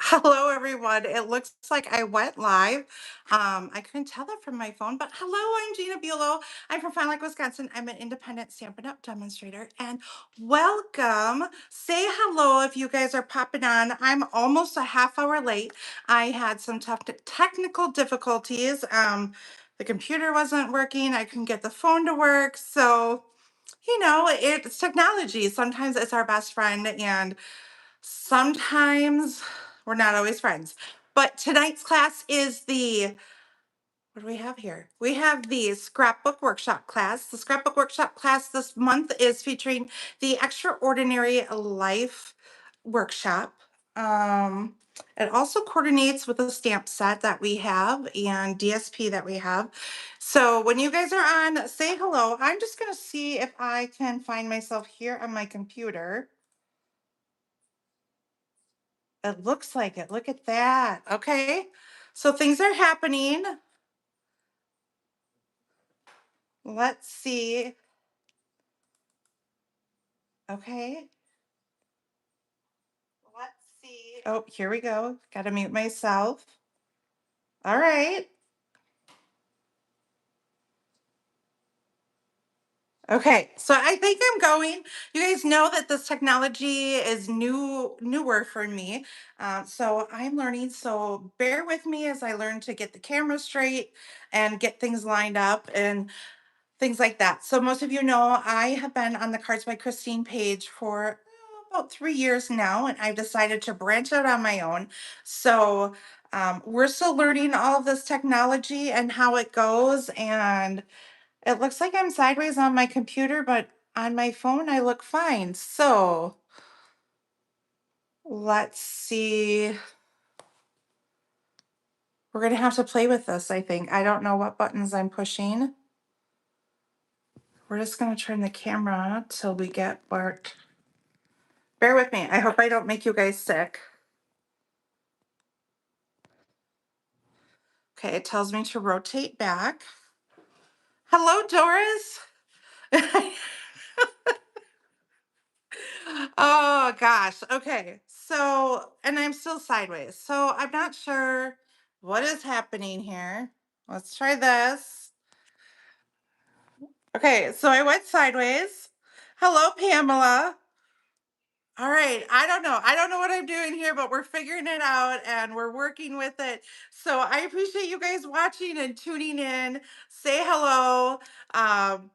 Hello, everyone. It looks like I went live. I couldn't tell that from my phone, but hello, I'm Gina Bulow. I'm from Fine Lake, Wisconsin. I'm an independent Stampin' Up! Demonstrator, and welcome. Say hello if you guys are popping on. I'm almost a half hour late. I had some tough technical difficulties. The computer wasn't working. I couldn't get the phone to work. So, it's technology. Sometimes it's our best friend, and sometimes we're not always friends. But tonight's class is what do we have here? We have the scrapbook workshop class. The scrapbook workshop class this month is featuring the Extraordinary Life workshop. Um, it also coordinates with the stamp set that we have and DSP that we have. So when you guys are on, say hello. I'm just going to see if I can find myself here on my computer. It looks like it. Look at that. Okay. So things are happening. Let's see. Okay. Let's see. Oh, here we go. Got to mute myself. All right. Okay. So I think I'm going. You guys know that this technology is newer for me. So I'm learning. So bear with me as I learn to get the camera straight and get things lined up. And things like that. So most of you know I have been on the Cards by Christine page for about 3 years now, and I've decided to branch out on my own. So we're still learning all of this technology and how it goes. And it looks like I'm sideways on my computer, but on my phone I look fine. So let's see. We're gonna have to play with this, I think. I don't know what buttons I'm pushing. We're just gonna turn the camera till we get where. Bear with me. I hope I don't make you guys sick. Okay, it tells me to rotate back. Hello, Doris. Oh gosh. Okay. So, and I'm still sideways. So I'm not sure what is happening here. Let's try this. Okay, so I went sideways. Hello, Pamela. All right. I don't know. I don't know what I'm doing here, but we're figuring it out and we're working with it. So I appreciate you guys watching and tuning in. Say hello. Um,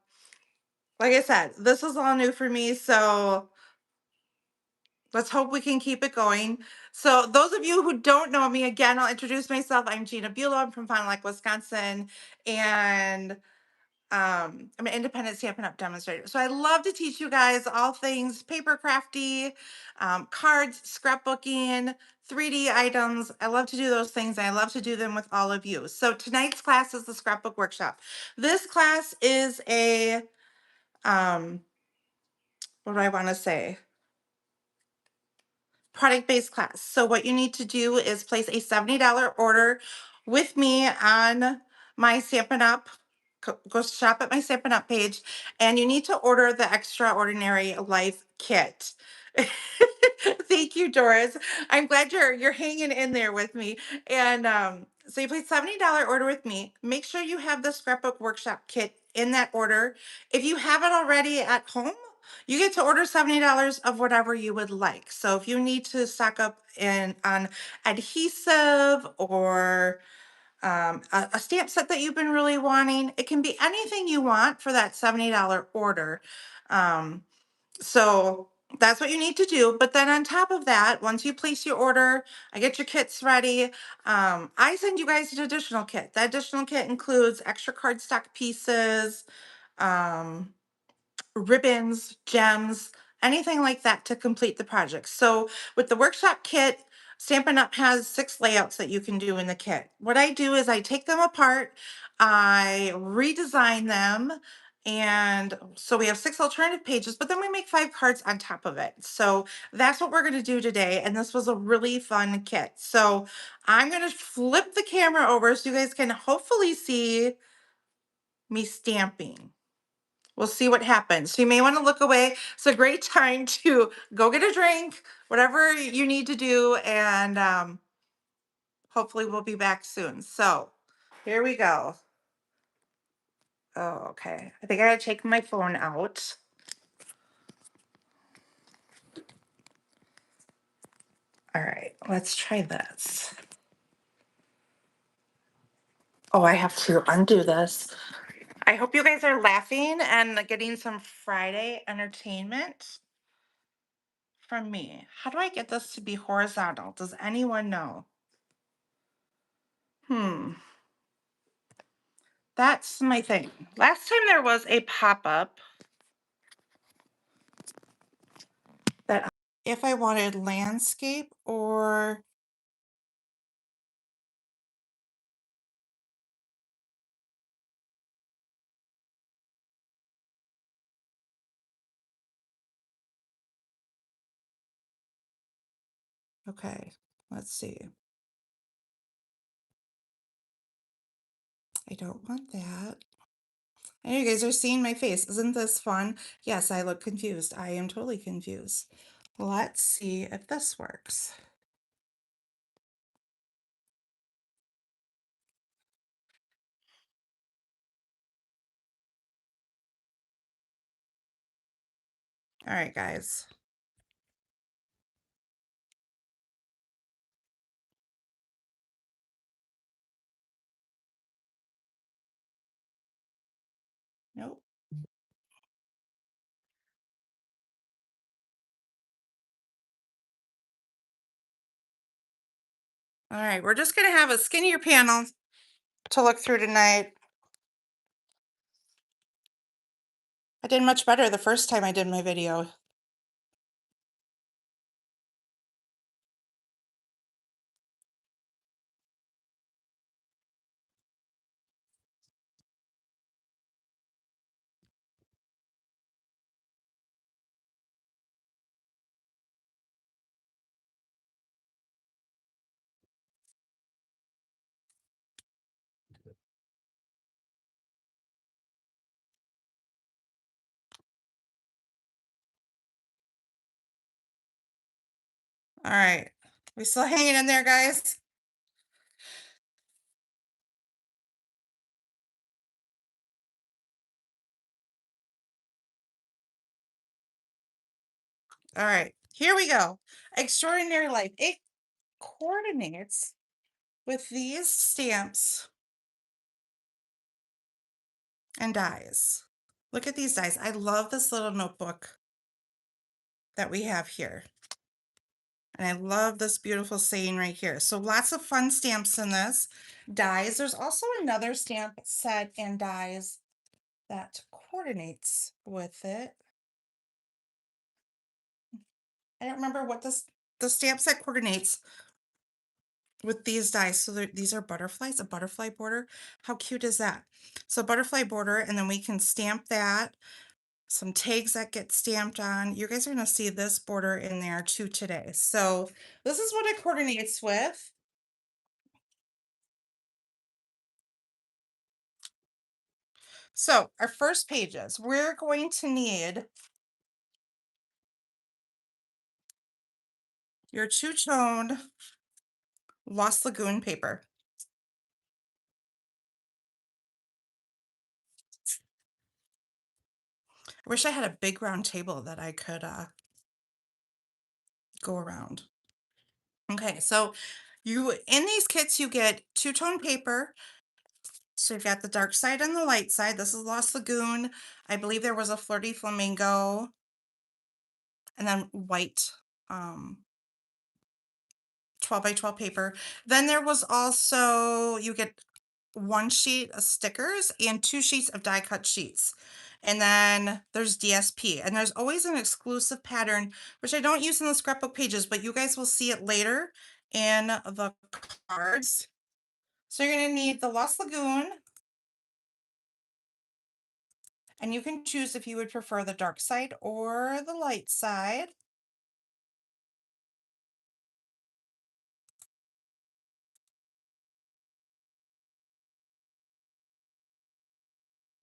like I said, this is all new for me. So let's hope we can keep it going. So those of you who don't know me, again, I'll introduce myself. I'm Gina Bulow. I'm from Fond du Lac, Wisconsin. And I'm an independent Stampin' Up! Demonstrator. So I love to teach you guys all things paper crafty, cards, scrapbooking, 3D items. I love to do those things. And I love to do them with all of you. So tonight's class is the scrapbook workshop. This class is a, what do I want to say? Product-based class. So what you need to do is place a $70 order with me on my Stampin' Up. Go shop at my Stampin' Up page, and you need to order the Extraordinary Life kit. Thank you, Doris. I'm glad you're hanging in there with me. And so you place $70 order with me. Make sure you have the scrapbook workshop kit in that order. If you have it already at home, you get to order $70 of whatever you would like. So if you need to stock up on adhesive or a stamp set that you've been really wanting, it can be anything you want for that $70 order. Um, so that's what you need to do. But then on top of that, once you place your order, I get your kits ready. I send you guys an additional kit. That additional kit includes extra cardstock pieces, um, ribbons, gems, anything like that to complete the project. So with the workshop kit, Stampin' Up! Has 6 layouts that you can do in the kit. What I do is I take them apart, I redesign them, and so we have 6 alternative pages, but then we make 5 cards on top of it. So that's what we're going to do today, and this was a really fun kit. So I'm going to flip the camera over so you guys can hopefully see me stamping. We'll see what happens. So you may want to look away. It's a great time to go get a drink, whatever you need to do, and hopefully we'll be back soon. So here we go. Oh, okay. I think I gotta take my phone out. All right, let's try this. Oh, I have to undo this. I hope you guys are laughing and getting some Friday entertainment from me. How do I get this to be horizontal? Does anyone know? Hmm, that's my thing. Last time there was a pop-up that if I wanted landscape or okay, let's see. I don't want that. And you guys are seeing my face. Isn't this fun? Yes, I look confused. I am totally confused. Let's see if this works. All right, guys. Nope. All right, we're just gonna have a skinnier panel to look through tonight. I did much better the first time I did my video. All right, we still hanging in there, guys? All right, here we go. Extraordinary Life. It coordinates with these stamps and dies. Look at these dies. I love this little notebook that we have here. And I love this beautiful saying right here. So lots of fun stamps in this. Dies. There's also another stamp set and dies that coordinates with it. I don't remember what the stamp set coordinates with these dies. So these are butterflies, a butterfly border. How cute is that? So butterfly border, and then we can stamp that. Some tags that get stamped on. You guys are gonna see this border in there too today. So this is what it coordinates with. So our first pages, we're going to need your two-tone Lost Lagoon paper. I wish I had a big round table that I could go around. Okay, so you in these kits you get two-tone paper. So you've got the dark side and the light side. This is Lost Lagoon. I believe there was a Flirty Flamingo and then white 12 by 12 paper. Then there was also, you get one sheet of stickers and two sheets of die cut sheets. And then there's DSP, and there's always an exclusive pattern, which I don't use in the scrapbook pages, but you guys will see it later in the cards. So you're gonna need the Lost Lagoon, and you can choose if you would prefer the dark side or the light side.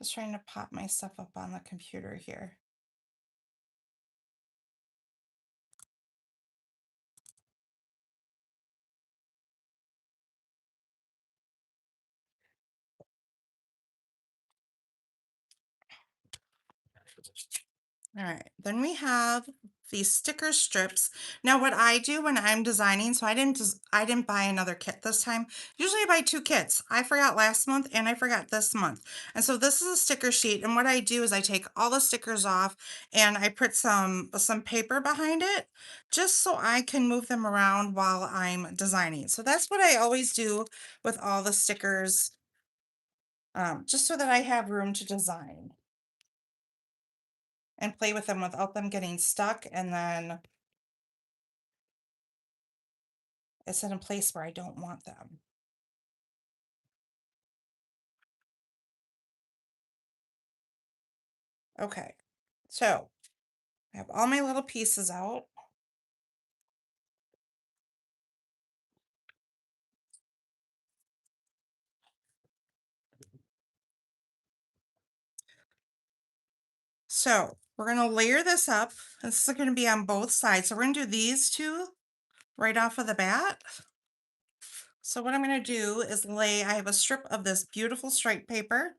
Just trying to pop my stuff up on the computer here. All right, then we have these sticker strips. Now, what I do when I'm designing, so I didn't buy another kit this time. Usually I buy two kits. I forgot last month and I forgot this month. And so this is a sticker sheet. And what I do is I take all the stickers off and I put some paper behind it just so I can move them around while I'm designing. So that's what I always do with all the stickers, just so that I have room to design and play with them without them getting stuck, and then it's in a place where I don't want them. Okay, so I have all my little pieces out. So we're gonna layer this up. This is gonna be on both sides. So we're gonna do these two right off of the bat. So what I'm gonna do is I have a strip of this beautiful stripe paper.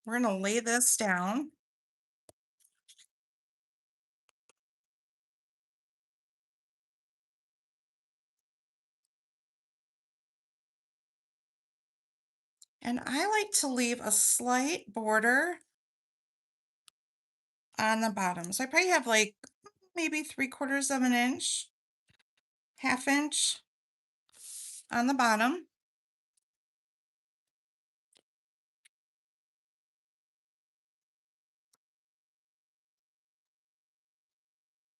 We're gonna lay this down. And I like to leave a slight border on the bottom. So I probably have like maybe 3/4 of an inch, half inch on the bottom.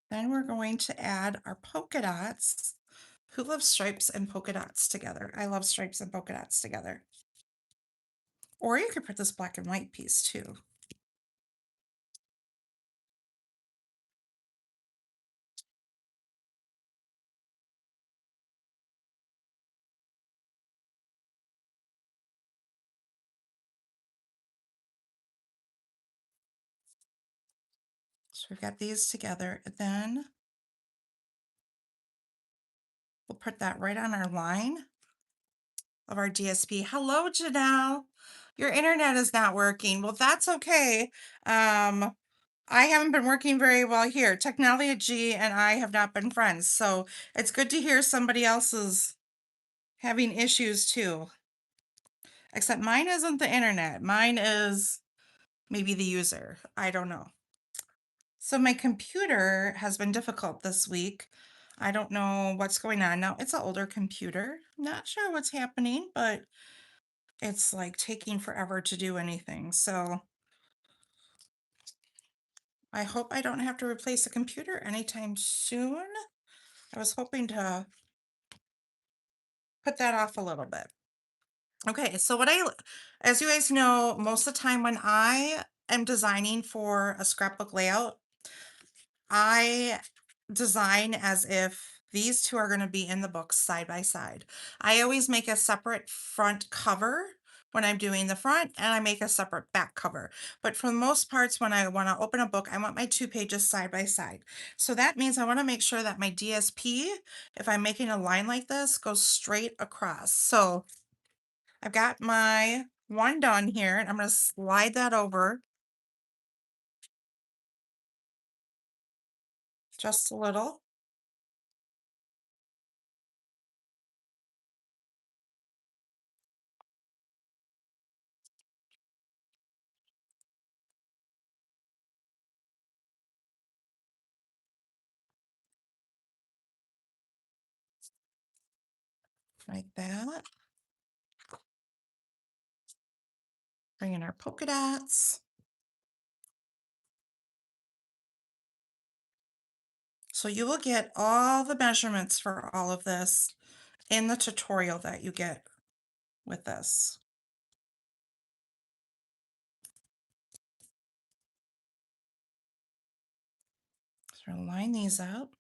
Then we're going to add our polka dots. Who loves stripes and polka dots together? I love stripes and polka dots together. Or you could put this black and white piece too. So we've got these together. And then we'll put that right on our line of our DSP. Hello, Janelle. Your internet is not working. Well, that's okay. I haven't been working very well here. Technology and I have not been friends. So it's good to hear somebody else is having issues too. Except mine isn't the internet. Mine is maybe the user. I don't know. So my computer has been difficult this week. I don't know what's going on now. It's an older computer. Not sure what's happening, but it's like taking forever to do anything. So I hope I don't have to replace a computer anytime soon. I was hoping to put that off a little bit. Okay, so as you guys know, most of the time when I am designing for a scrapbook layout, I design as if these two are going to be in the book side by side. I always make a separate front cover when I'm doing the front, and I make a separate back cover. But for the most parts, when I want to open a book, I want my 2 pages side by side. So that means I want to make sure that my DSP, if I'm making a line like this, goes straight across. So I've got my one done here, and I'm going to slide that over just a little like that. Bring in our polka dots. So you will get all the measurements for all of this in the tutorial that you get with this. So we'll line these up.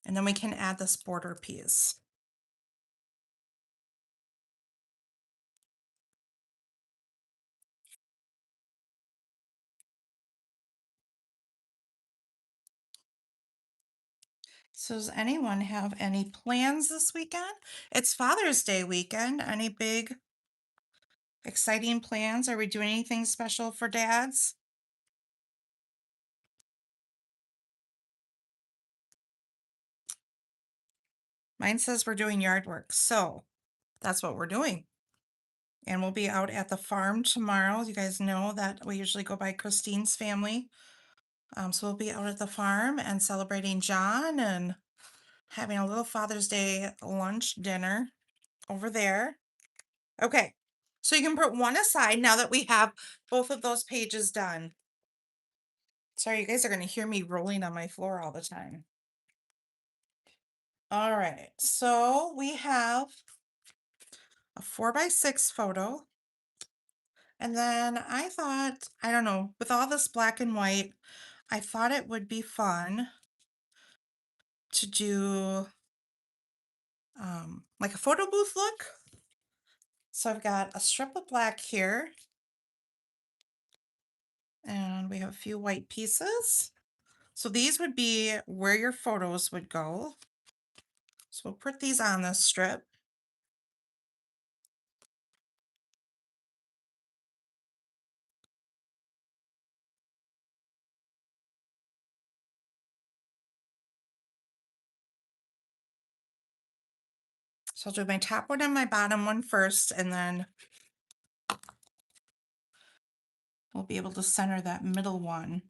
And then we can add this border piece. So does anyone have any plans this weekend? It's Father's Day weekend. Any big Exciting plans? Are we doing anything special for dads? Mine says we're doing yard work, so that's what we're doing. And we'll be out at the farm tomorrow. You guys know that we usually go by Christine's family. So we'll be out at the farm and celebrating John and having a little Father's Day lunch dinner over there. Okay, so you can put one aside now that we have both of those pages done. Sorry, you guys are going to hear me rolling on my floor all the time. All right, so we have a 4x6 photo. And then I thought, I don't know, with all this black and white, I thought it would be fun to do like a photo booth look. So I've got a strip of black here, and we have a few white pieces. So these would be where your photos would go. So we'll put these on this strip. So I'll do my top one and my bottom one first, and then we'll be able to center that middle one.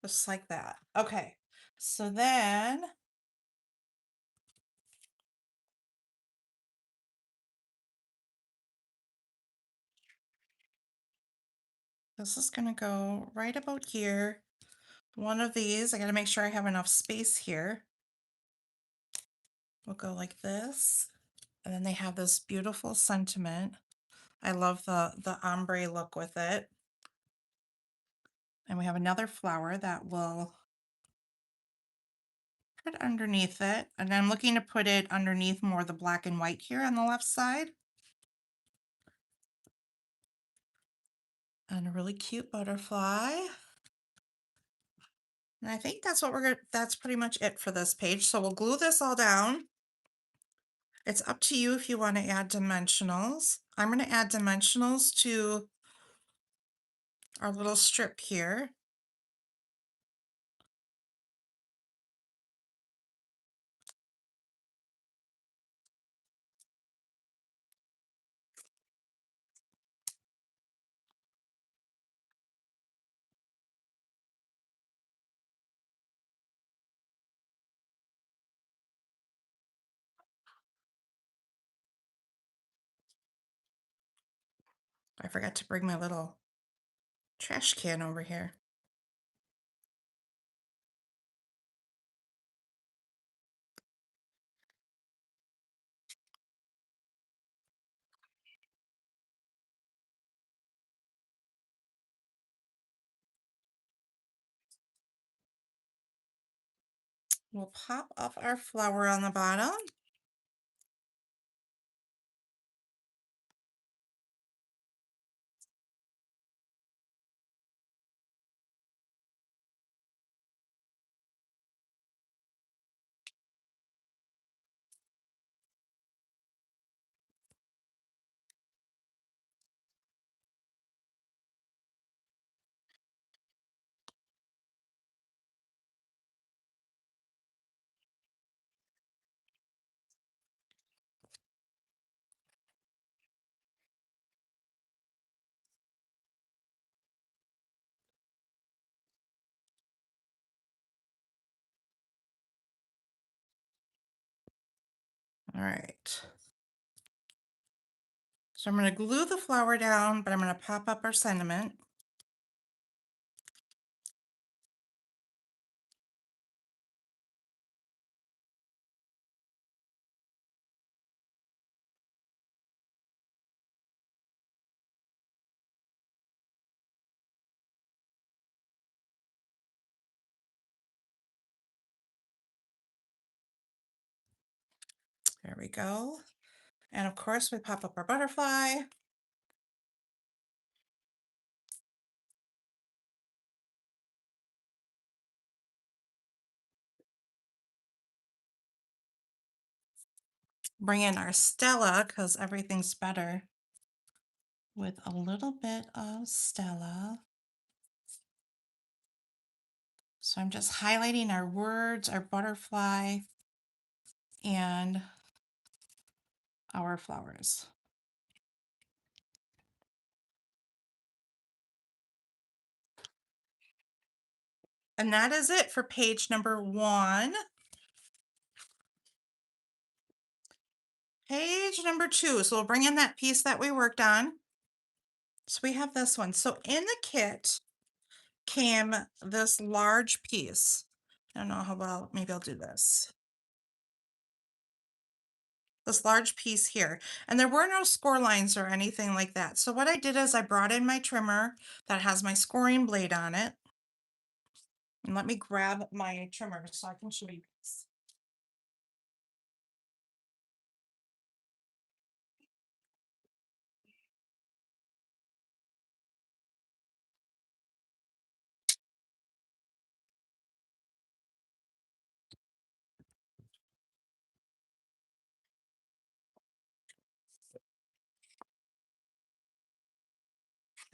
Just like that. Okay, so then this is gonna go right about here. One of these, I gotta make sure I have enough space here. We'll go like this. And then they have this beautiful sentiment. I love the ombre look with it. And we have another flower that will put underneath it. And I'm looking to put it underneath more of the black and white here on the left side. And a really cute butterfly. And I think that's what that's pretty much it for this page. So we'll glue this all down. It's up to you if you want to add dimensionals. I'm going to add dimensionals to our little strip here. I forgot to bring my little trash can over here. We'll pop up our flower on the bottom. All right. So I'm going to glue the flower down, but I'm going to pop up our sentiment. There we go. And of course we pop up our butterfly. bring in our Stella because everything's better with a little bit of Stella. So I'm just highlighting our words, our butterfly, and our flowers. And that is it for page number 1. Page number 2. So we'll bring in that piece that we worked on. So we have this one. So in the kit came this large piece. I don't know how well, maybe I'll do this. This large piece here. And there were no score lines or anything like that. So what I did is I brought in my trimmer that has my scoring blade on it. And let me grab my trimmer so I can show you this.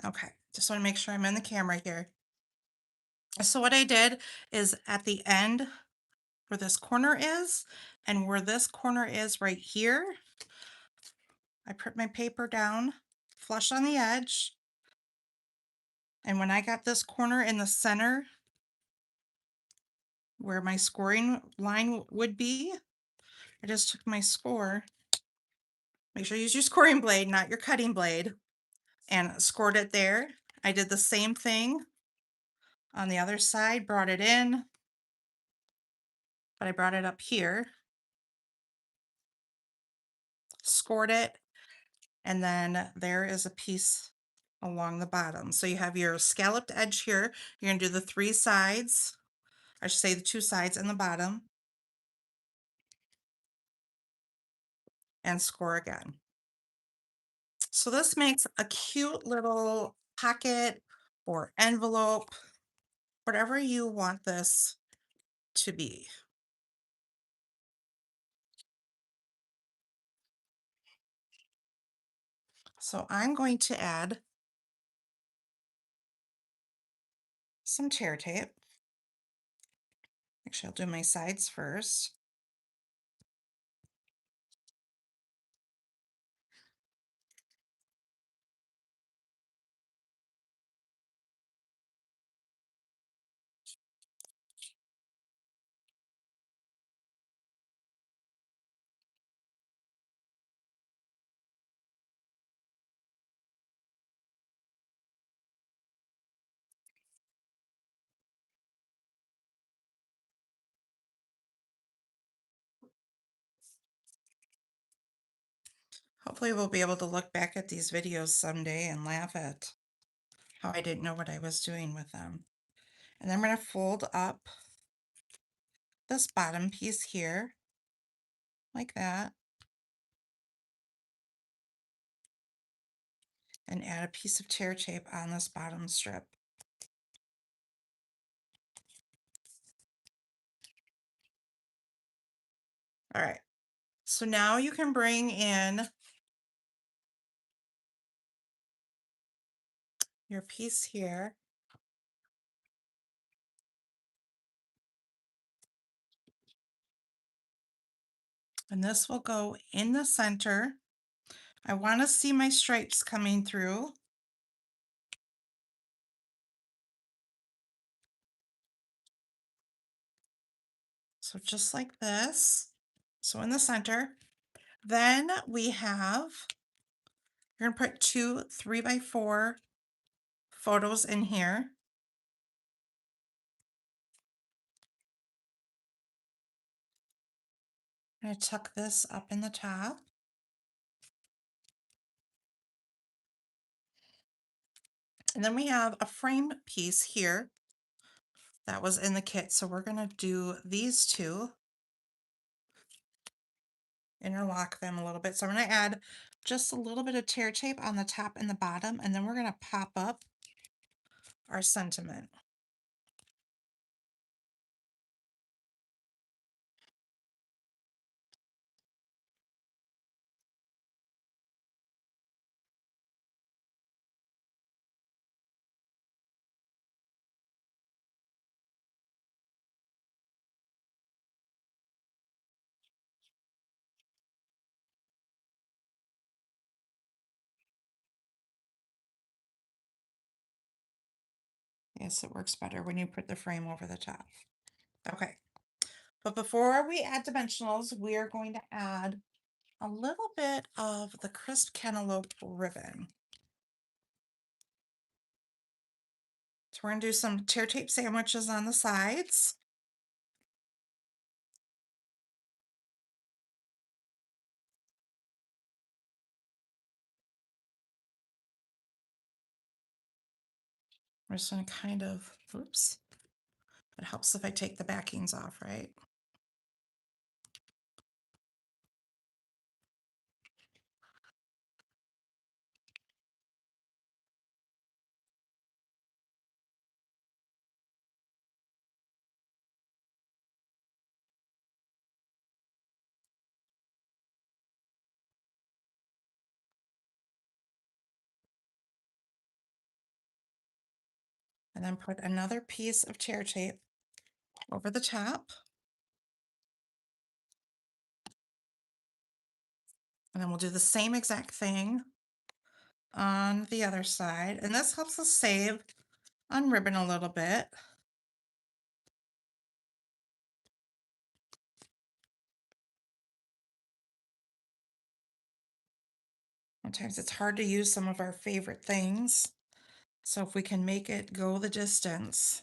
Okay, just want to make sure I'm in the camera here. So what I did is at the end where this corner is and where this corner is right here, I put my paper down flush on the edge. And when I got this corner in the center where my scoring line would be, I just took my score. Make sure you use your scoring blade, not your cutting blade, and scored it there. I did the same thing on the other side, brought it in, but I brought it up here, scored it, and then there is a piece along the bottom. So you have your scalloped edge here. You're gonna do the 3 sides, I should say the 2 sides and the bottom, and score again. So this makes a cute little pocket or envelope, whatever you want this to be. So I'm going to add some tear tape. Actually, I'll do my sides first. Hopefully we'll be able to look back at these videos someday and laugh at how I didn't know what I was doing with them. And then I'm going to fold up this bottom piece here, like that, and add a piece of tear tape on this bottom strip. All right, so now you can bring in your piece here. And this will go in the center. I want to see my stripes coming through. So just like this. So in the center. Then we have, you're going to put 2 3x4 photos in here. I'm going to tuck this up in the top. And then we have a frame piece here that was in the kit. So we're going to do these two, interlock them a little bit. So I'm going to add just a little bit of tear tape on the top and the bottom, and then we're going to pop up our sentiment. Yes, it works better when you put the frame over the top. Okay, but before we add dimensionals, we are going to add a little bit of the crisp cantaloupe ribbon. So we're gonna do some tear tape sandwiches on the sides. We're just gonna kind of, oops, it helps if I take the backings off, right? And then put another piece of tear tape over the top. And then we'll do the same exact thing on the other side. And this helps us save on ribbon a little bit. Sometimes it's hard to use some of our favorite things. So if we can make it go the distance.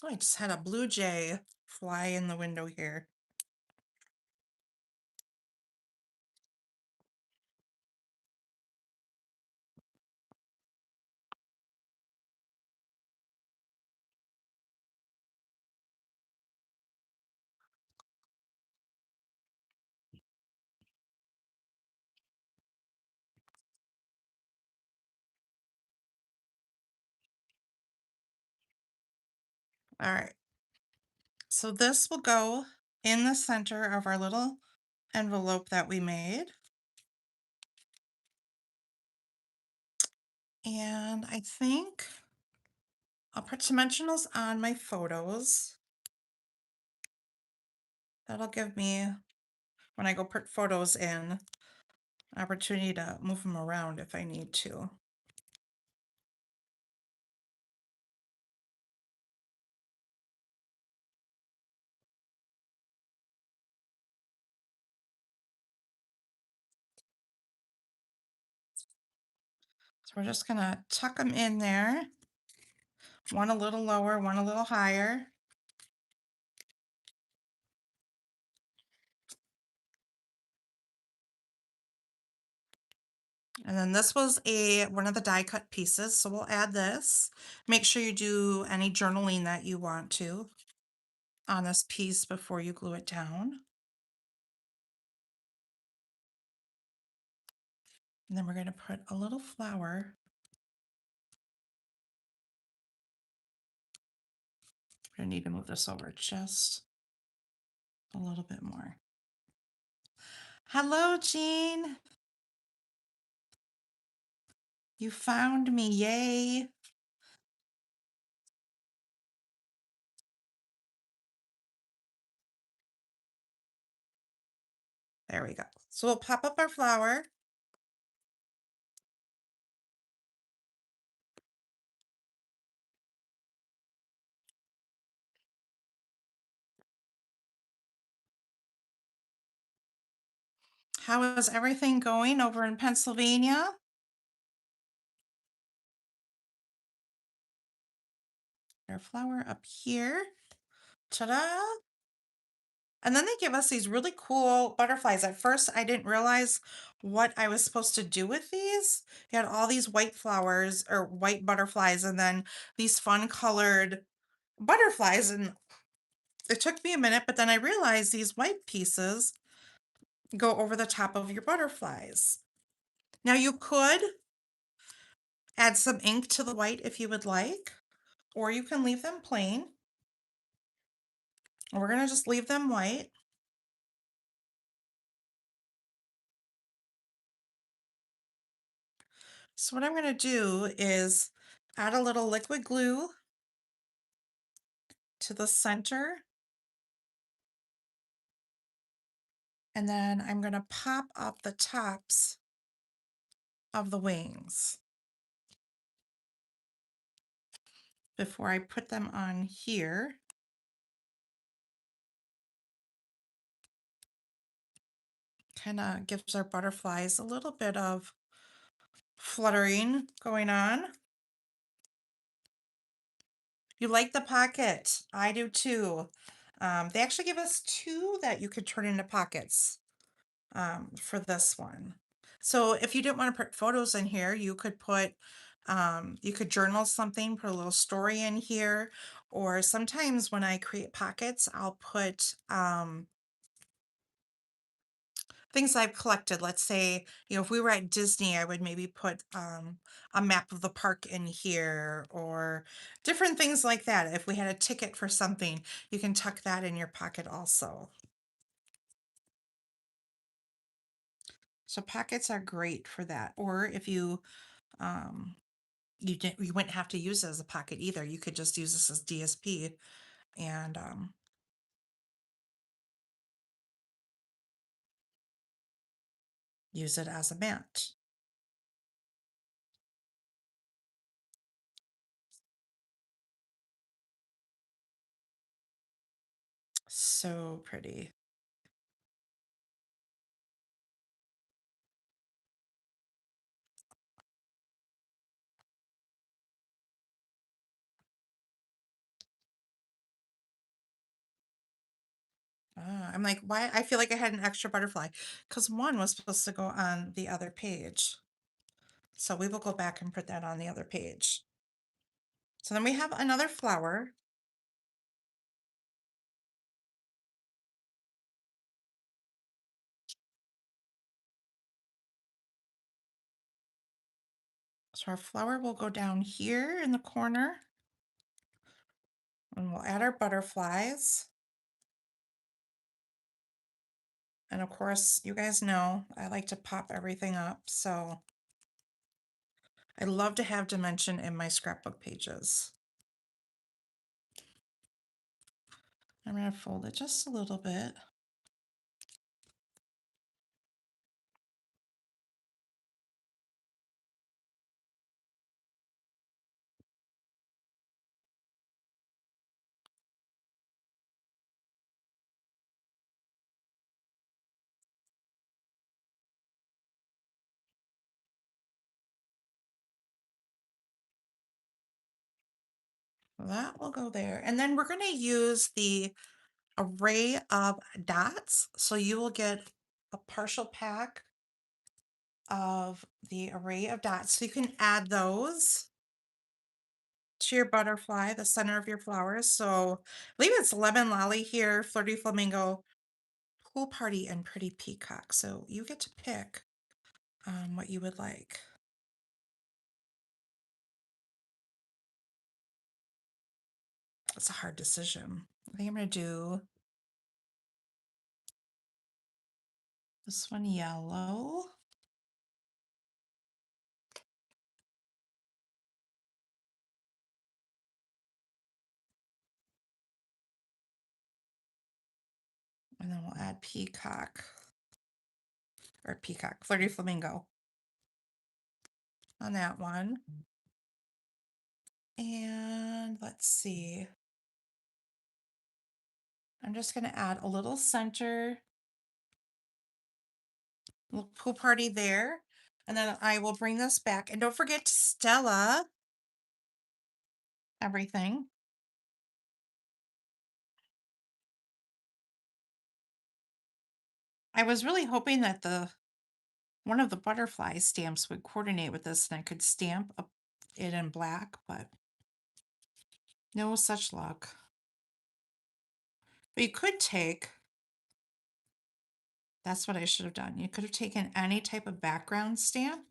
Oh, I just had a blue jay fly in the window here. All right. So this will go in the center of our little envelope that we made. And I think I'll put dimensionals on my photos. That'll give me, when I go put photos in, an opportunity to move them around if I need to. So we're just gonna tuck them in there. One a little lower, one a little higher. And then this was one of the die cut pieces, so we'll add this. Make sure you do any journaling that you want to on this piece before you glue it down. And then we're going to put a little flower. We're going to need to move this over just a little bit more. Hello, Jean. You found me, yay. There we go. So we'll pop up our flower. How is everything going over in Pennsylvania? Our flower up here. Ta-da! And then they give us these really cool butterflies. At first, I didn't realize what I was supposed to do with these. You had all these white flowers or white butterflies, and then these fun colored butterflies. And it took me a minute, but then I realized these white pieces go over the top of your butterflies. Now you could add some ink to the white if you would like, or you can leave them plain. We're going to just leave them white. So what I'm going to do is add a little liquid glue to the center. And then I'm going to pop up the tops of the wings before I put them on here. Kind of gives our butterflies a little bit of fluttering going on. You like the pocket? I do too. They actually give us two that you could turn into pockets for this one. So if you didn't want to put photos in here, you could put, you could journal something, put a little story in here, or sometimes when I create pockets, I'll put things I've collected. Let's say, if we were at Disney, I would maybe put a map of the park in here or different things like that. If we had a ticket for something, you can tuck that in your pocket also. So pockets are great for that. Or if you you wouldn't have to use it as a pocket either. You could just use this as DSP and use it as a mat. So pretty. I'm like, why? I feel like I had an extra butterfly because one was supposed to go on the other page. So we will go back and put that on the other page. So then we have another flower. So our flower will go down here in the corner and we'll add our butterflies. And of course, you guys know I like to pop everything up. So I love to have dimension in my scrapbook pages. I'm going to fold it just a little bit. That will go there. And then we're going to use the array of dots. So you will get a partial pack of the array of dots. So you can add those to your butterfly, the center of your flowers. So I believe it's lemon lolly here, flirty flamingo, pool party, and pretty peacock. So you get to pick what you would like. It's a hard decision. I think I'm going to do this one yellow. And then we'll add peacock or peacock, flirty flamingo on that one. And let's see. I'm just going to add a little center, little pool party there. And then I will bring this back. And don't forget to Stella everything. I was really hoping that one of the butterfly stamps would coordinate with this and I could stamp it in black, but no such luck. But you could take, that's what I should have done. You could have taken any type of background stamp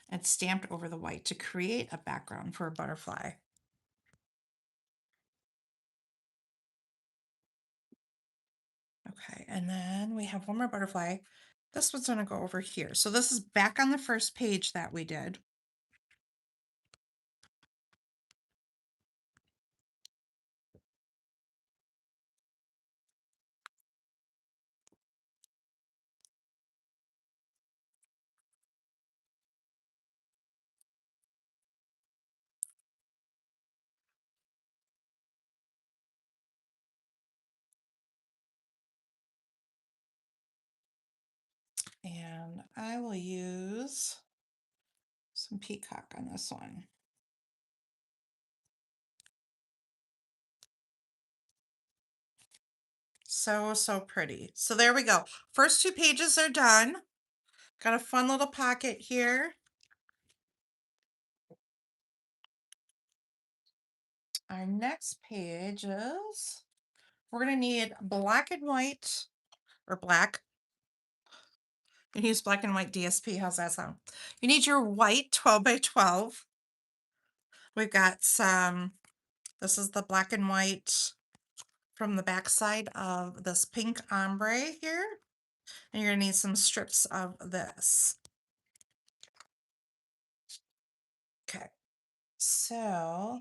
and stamped over the white to create a background for a butterfly. Okay, and then we have one more butterfly. This one's gonna go over here. So this is back on the first page that we did. And I will use some peacock on this one. So pretty. So there we go. First two pages are done. Got a fun little pocket here. Our next page is, we're going to need black and white, or black. You can use black and white DSP. How's that sound? You need your white 12 by 12. We've got some, this is the black and white from the back side of this pink ombre here. And you're gonna need some strips of this. Okay, so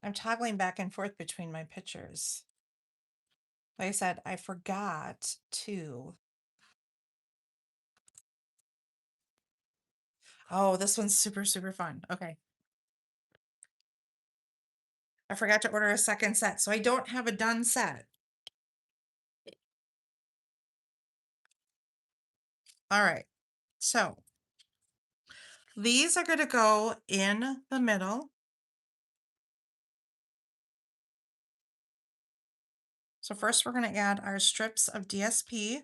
I'm toggling back and forth between my pictures. Like I said, I forgot to. Oh, this one's super fun. Okay. I forgot to order a second set, so I don't have a done set. All right, so these are gonna go in the middle. So first we're gonna add our strips of DSP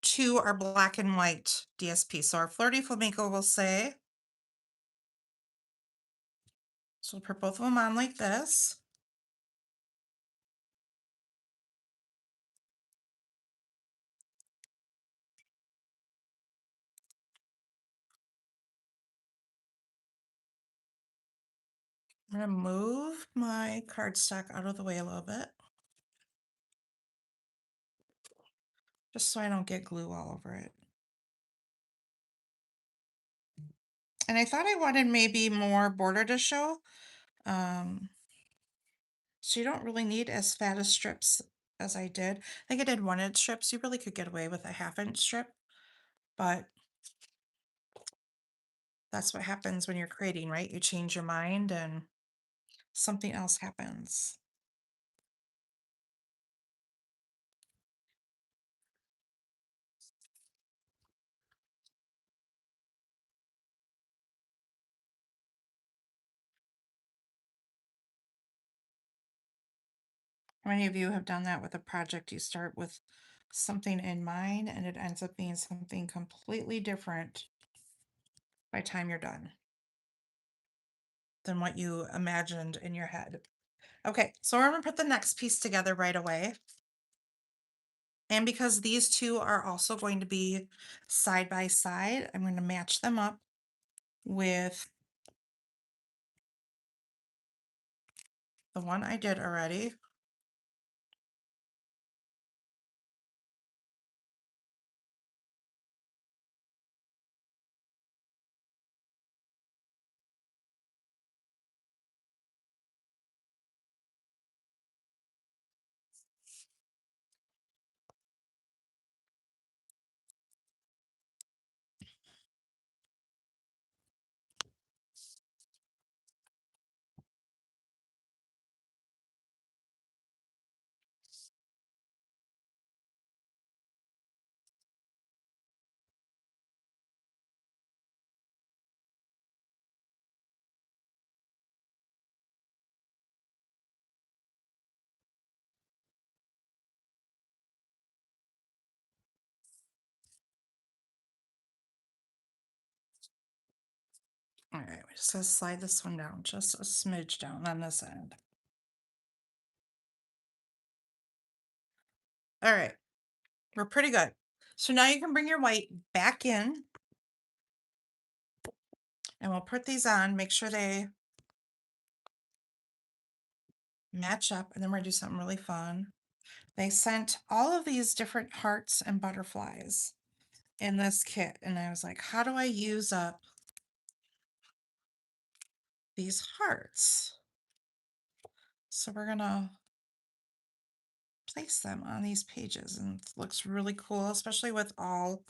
to our black and white DSP. So our Flirty Flamingo will say, so we'll put both of them on like this. I'm gonna move my cardstock out of the way a little bit, just so I don't get glue all over it. And I thought I wanted maybe more border to show. So you don't really need as fat as strips as I did. I think I did 1-inch strips. You really could get away with a 1/2-inch strip, but that's what happens when you're creating, right? You change your mind and something else happens. How many of you have done that with a project? You start with something in mind and it ends up being something completely different by the time you're done than what you imagined in your head. Okay, so we're gonna put the next piece together right away. And because these two are also going to be side by side, I'm going to match them up with the one I did already. All right, we're just gonna slide this one down, just a smidge down on this end. All right, we're pretty good. So now you can bring your white back in and we'll put these on, make sure they match up, and then we're gonna do something really fun. They sent all of these different hearts and butterflies in this kit, and I was like, how do I use up these hearts? So we're gonna place them on these pages, and it looks really cool, especially with all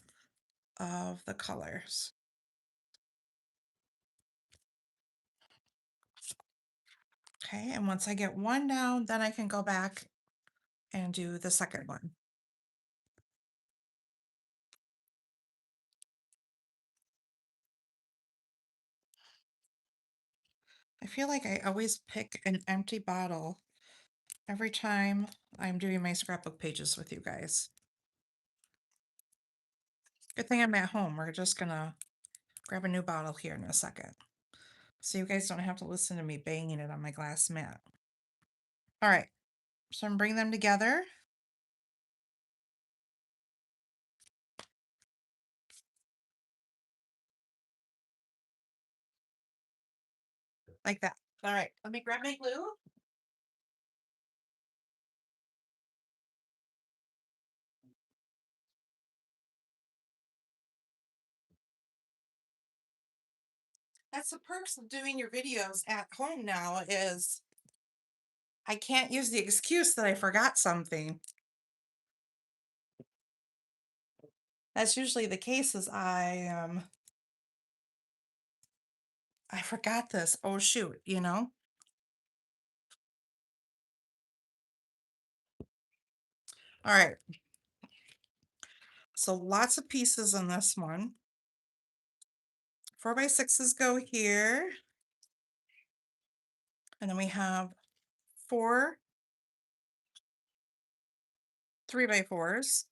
of the colors. Okay, and once I get one down, then I can go back and do the second one. I feel like I always pick an empty bottle every time I'm doing my scrapbook pages with you guys. Good thing I'm at home. We're just gonna grab a new bottle here in a second, so you guys don't have to listen to me banging it on my glass mat. All right, so I'm bringing them together. Like that. All right, let me grab my glue. That's the perks of doing your videos at home now is I can't use the excuse that I forgot something. That's usually the case is I forgot this. Oh shoot, you know? All right. So lots of pieces in this one. 4x6s go here. And then we have 4 3x4s.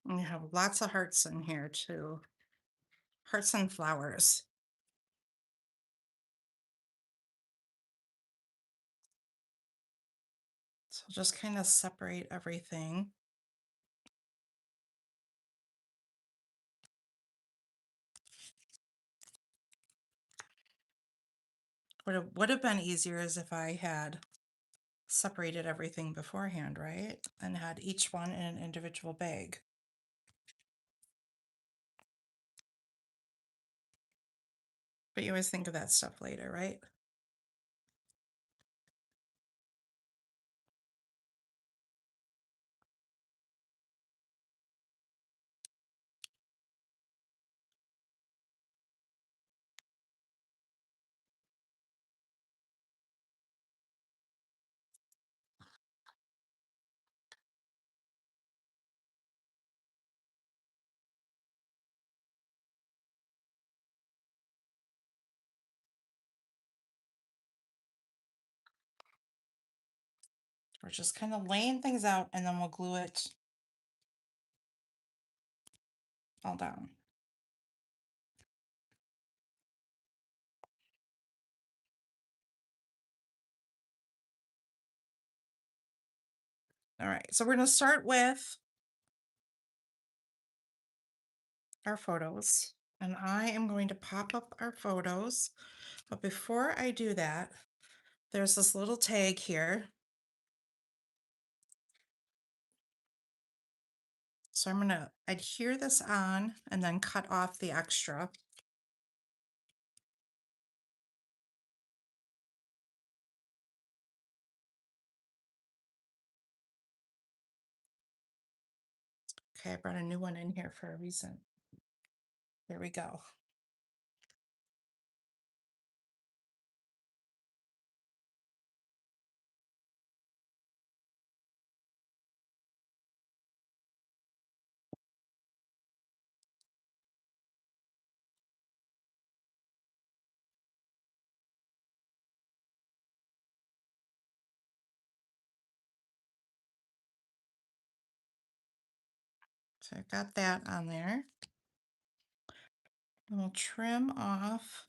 And you have lots of hearts in here too. Hearts and flowers. So just kind of separate everything. What it would have been easier is if I had separated everything beforehand, right? And had each one in an individual bag. But you always think of that stuff later, right? We're just kind of laying things out and then we'll glue it all down. All right, so we're gonna start with our photos. And I am going to pop up our photos. But before I do that, there's this little tag here. So I'm gonna adhere this on and then cut off the extra. Okay, I brought a new one in here for a reason. There we go. So I've got that on there. And we'll trim off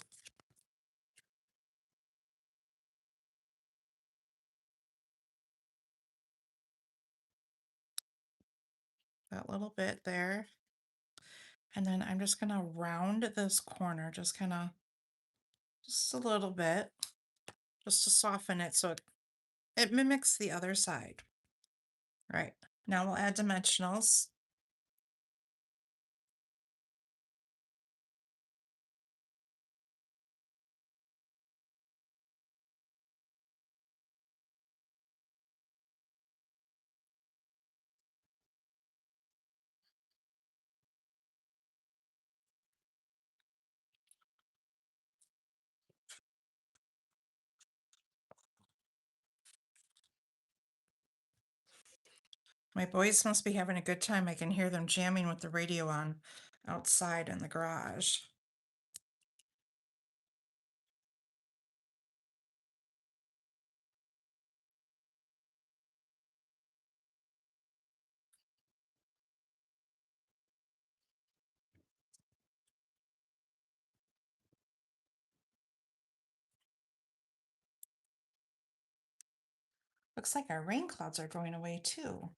that little bit there. And then I'm just gonna round this corner, just a little bit, just to soften it so it mimics the other side. All right, now we'll add dimensionals. My boys must be having a good time. I can hear them jamming with the radio on outside in the garage. Looks like our rain clouds are going away too.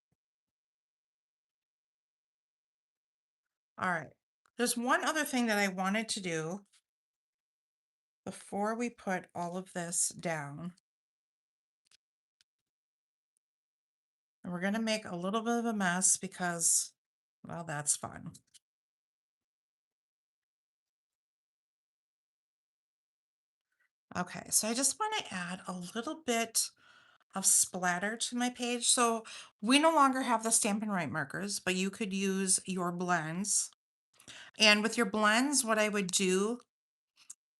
All right. There's one other thing that I wanted to do before we put all of this down. And we're going to make a little bit of a mess because, well, that's fun. Okay, so I just want to add a little bit of splatter to my page. So we no longer have the Stampin' Write markers, but you could use your blends. And with your blends, what I would do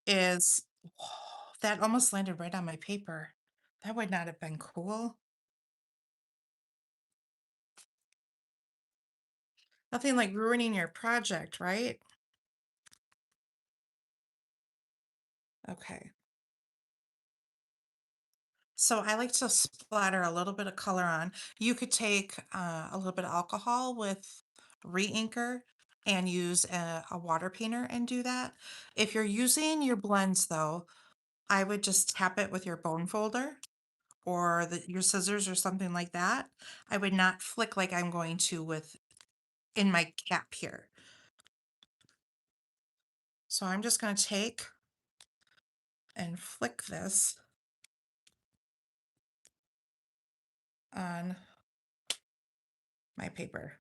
is, that almost landed right on my paper. That would not have been cool. Nothing like ruining your project, right? Okay. So I like to splatter a little bit of color on. You could take a little bit of alcohol with re-inker and use a water painter and do that. If you're using your blends though, I would just tap it with your bone folder or your scissors or something like that. I would not flick like I'm going to with in my cap here. So I'm just going to take and flick this on my paper.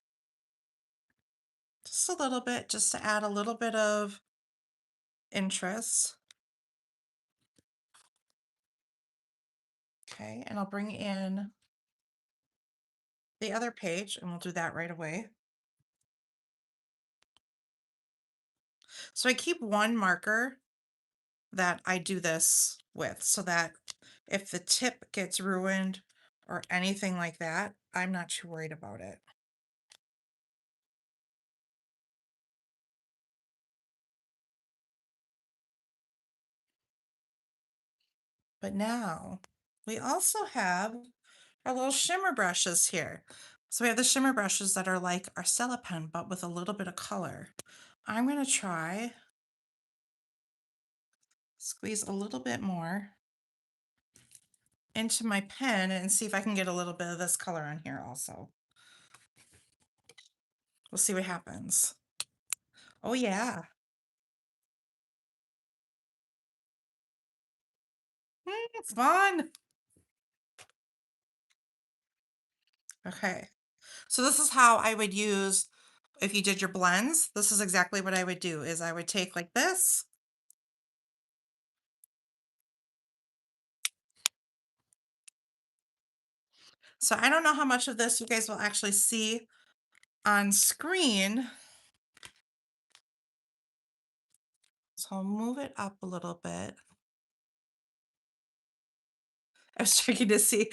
Just a little bit, just to add a little bit of interest. Okay, and I'll bring in the other page and we'll do that right away. So I keep one marker that I do this with so that if the tip gets ruined or anything like that, I'm not too worried about it. But now we also have our little shimmer brushes here. So we have the shimmer brushes that are like our Stella pen, but with a little bit of color. I'm going to try squeeze a little bit more into my pen and see if I can get a little bit of this color on here also. We'll see what happens. Oh yeah. Fun. Okay. So this is how I would use, if you did your blends, this is exactly what I would do is I would take like this. So I don't know how much of this you guys will actually see on screen. So I'll move it up a little bit. I was checking to see,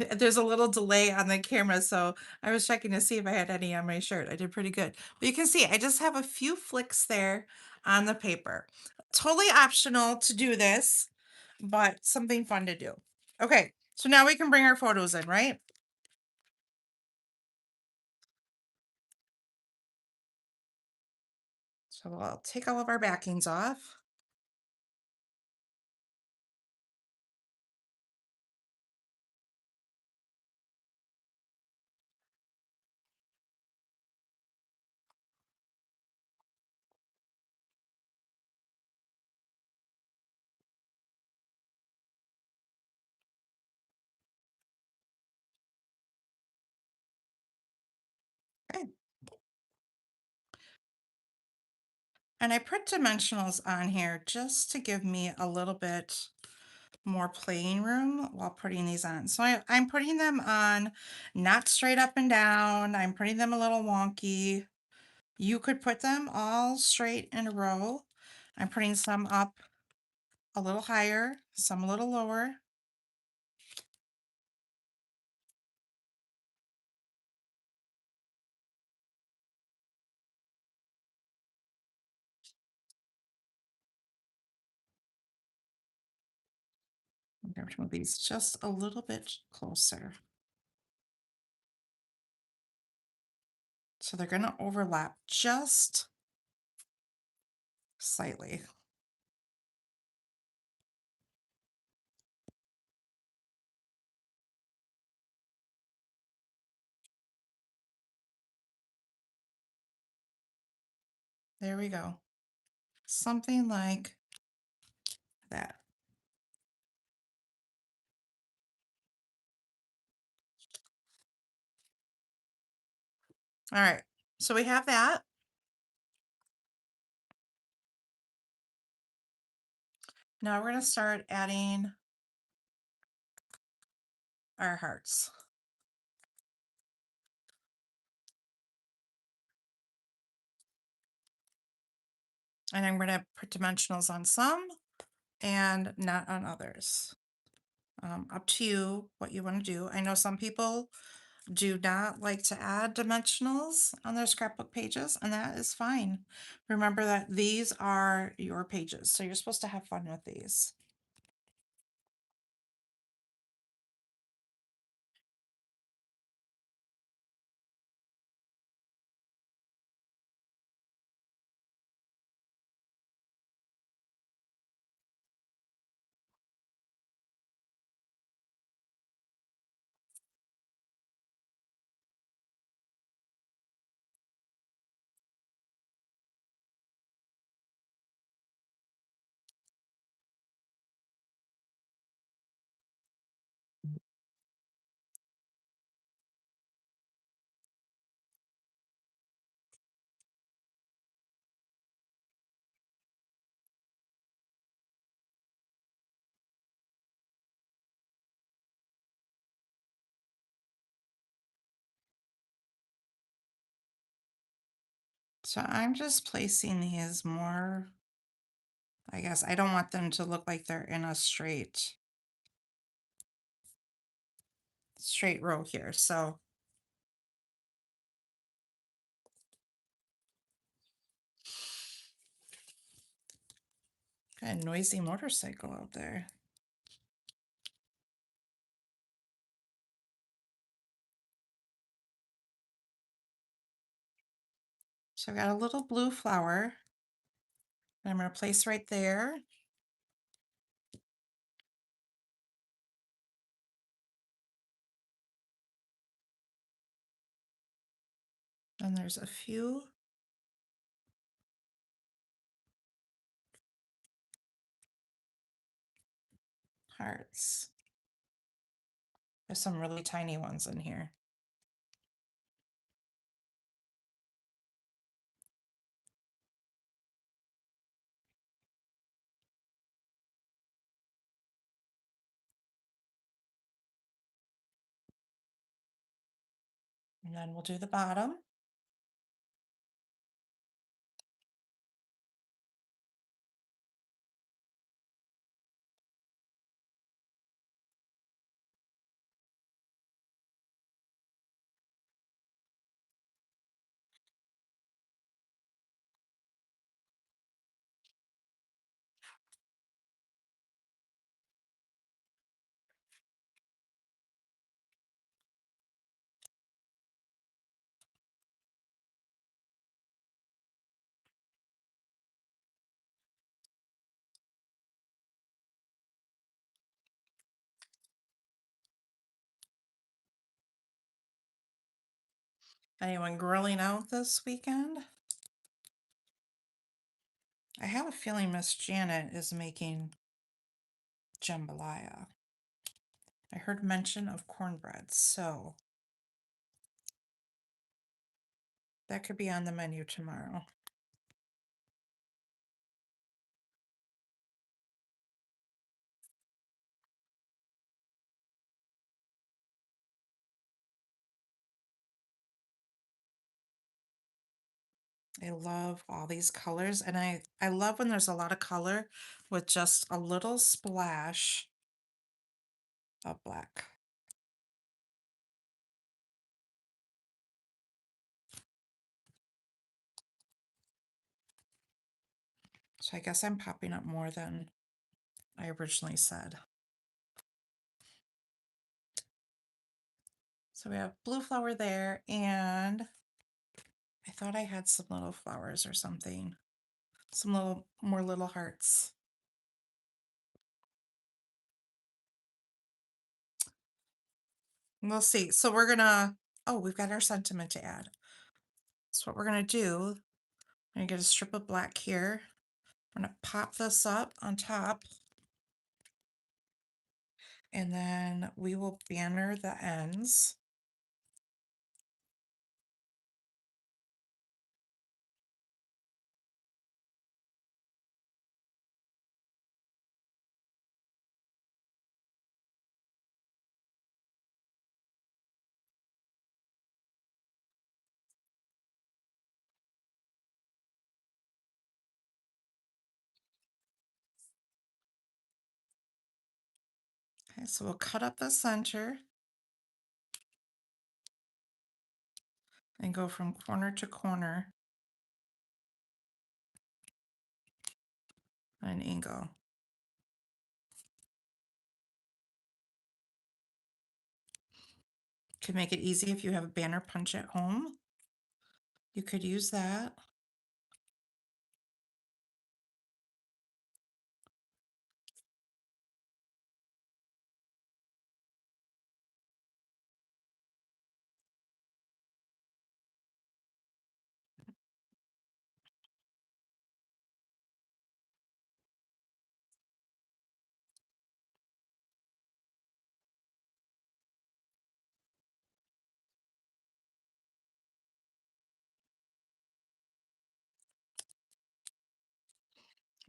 there's a little delay on the camera, so I was checking to see if I had any on my shirt. I did pretty good. But you can see I just have a few flicks there on the paper. Totally optional to do this, but something fun to do. Okay, so now we can bring our photos in, right? So I'll take all of our backings off. Okay. And I put dimensionals on here just to give me a little bit more playing room while putting these on. So I'm putting them on not straight up and down. I'm putting them a little wonky. You could put them all straight in a row. I'm putting some up a little higher, some a little lower. I'm going to move these just a little bit closer. So they're going to overlap just slightly. There we go. Something like that. All right, so we have that. Now we're going to start adding our hearts. And I'm going to put dimensionals on some and not on others. Up to you what you want to do. I know some people do not like to add dimensionals on their scrapbook pages, and that is fine. Remember that these are your pages, so you're supposed to have fun with these. So I'm just placing these more, I guess I don't want them to look like they're in a straight row here. So got a noisy motorcycle out there. So I've got a little blue flower that I'm going to place right there. And there's a few hearts. There's some really tiny ones in here. And then we'll do the bottom. Anyone grilling out this weekend? I have a feeling Miss Janet is making jambalaya. I heard mention of cornbread, so that could be on the menu tomorrow. I love all these colors, and I love when there's a lot of color with just a little splash of black. So I guess I'm popping up more than I originally said. So we have blue flower there, and I thought I had some little flowers or something. Some more little hearts. We'll see. So we're gonna, oh, we've got our sentiment to add. So what we're gonna do, I'm gonna get a strip of black here. I'm gonna pop this up on top. And then we will banner the ends. Okay, so we'll cut up the center and go from corner to corner at an angle. Could make it easy if you have a banner punch at home. You could use that.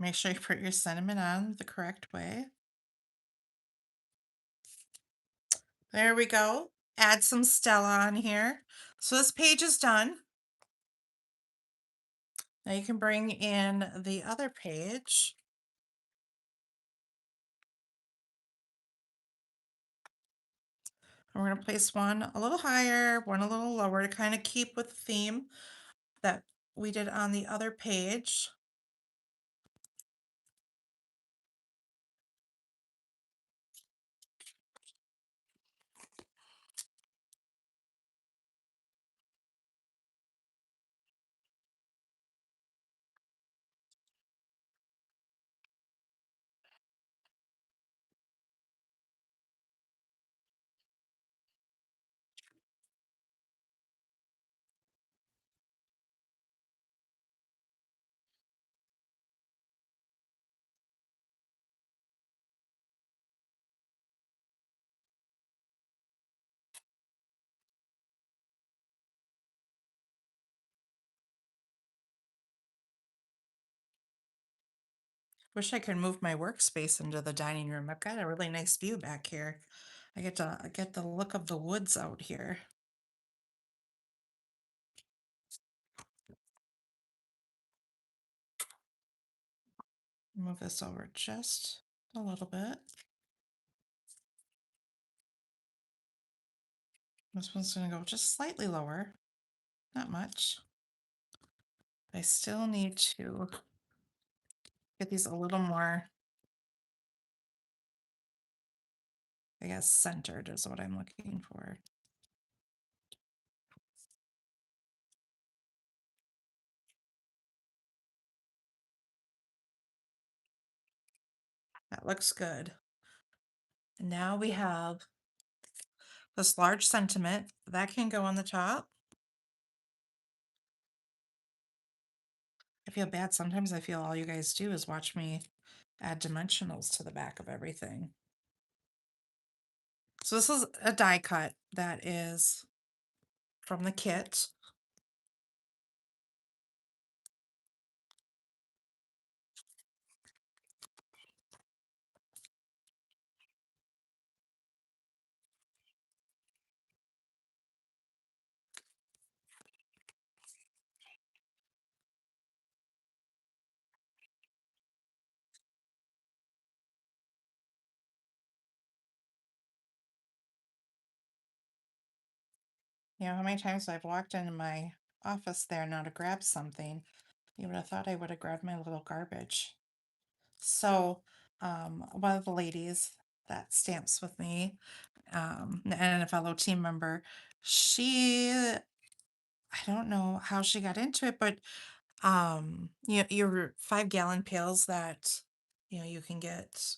Make sure you put your sentiment on the correct way. There we go. Add some Stella on here. So this page is done. Now you can bring in the other page. And we're going to place one a little higher, one a little lower to kind of keep with the theme that we did on the other page. Wish I could move my workspace into the dining room. I've got a really nice view back here. I get the look of the woods out here. Move this over just a little bit. This one's gonna go just slightly lower, not much. I still need to get these a little more, I guess, centered is what I'm looking for. That looks good. And now we have this large sentiment that can go on the top. I feel bad. Sometimes I feel all you guys do is watch me add dimensionals to the back of everything. So this is a die cut that is from the kit. You know how many times I've walked into my office there now to grab something. You would have thought I would have grabbed my little garbage. So one of the ladies that stamps with me and a fellow team member. She, I don't know how she got into it, but your 5 gallon pails that you can get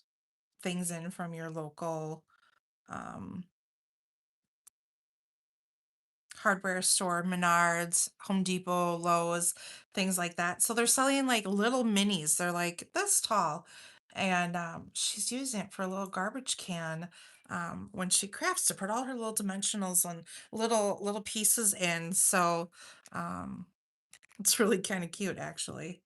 things in from your local um hardware store, Menards, Home Depot, Lowe's, things like that. So they're selling like little minis. They're like this tall. And she's using it for a little garbage can when she crafts to put all her little dimensionals and little pieces in. So um, it's really kind of cute, actually.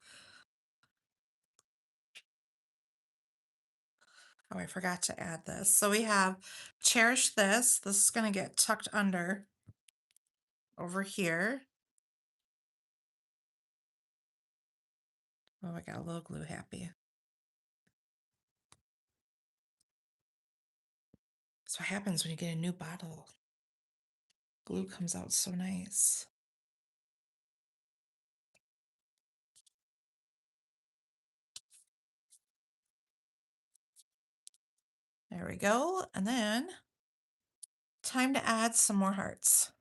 Oh, I forgot to add this. So we have cherish this. This is going to get tucked under over here. Oh, I got a little glue happy. That's what happens when you get a new bottle. Glue comes out so nice. There we go. And then time to add some more hearts.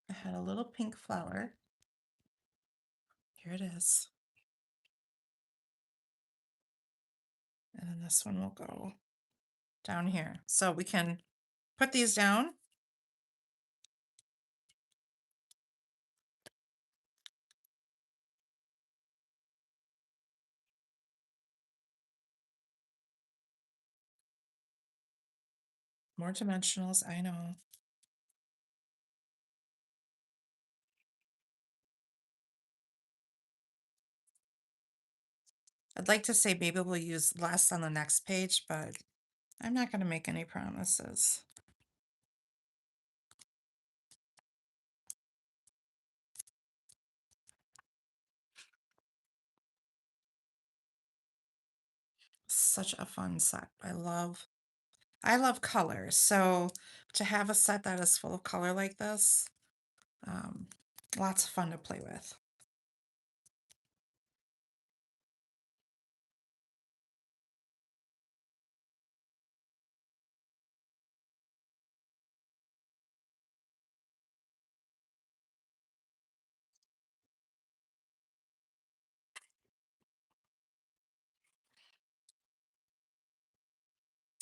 I had a little pink flower. Here it is. And then this one will go down here. So we can put these down. More dimensionals, I know. I'd like to say maybe we'll use less on the next page, but I'm not going to make any promises. Such a fun set. I love color. So to have a set that is full of color like this, um, lots of fun to play with.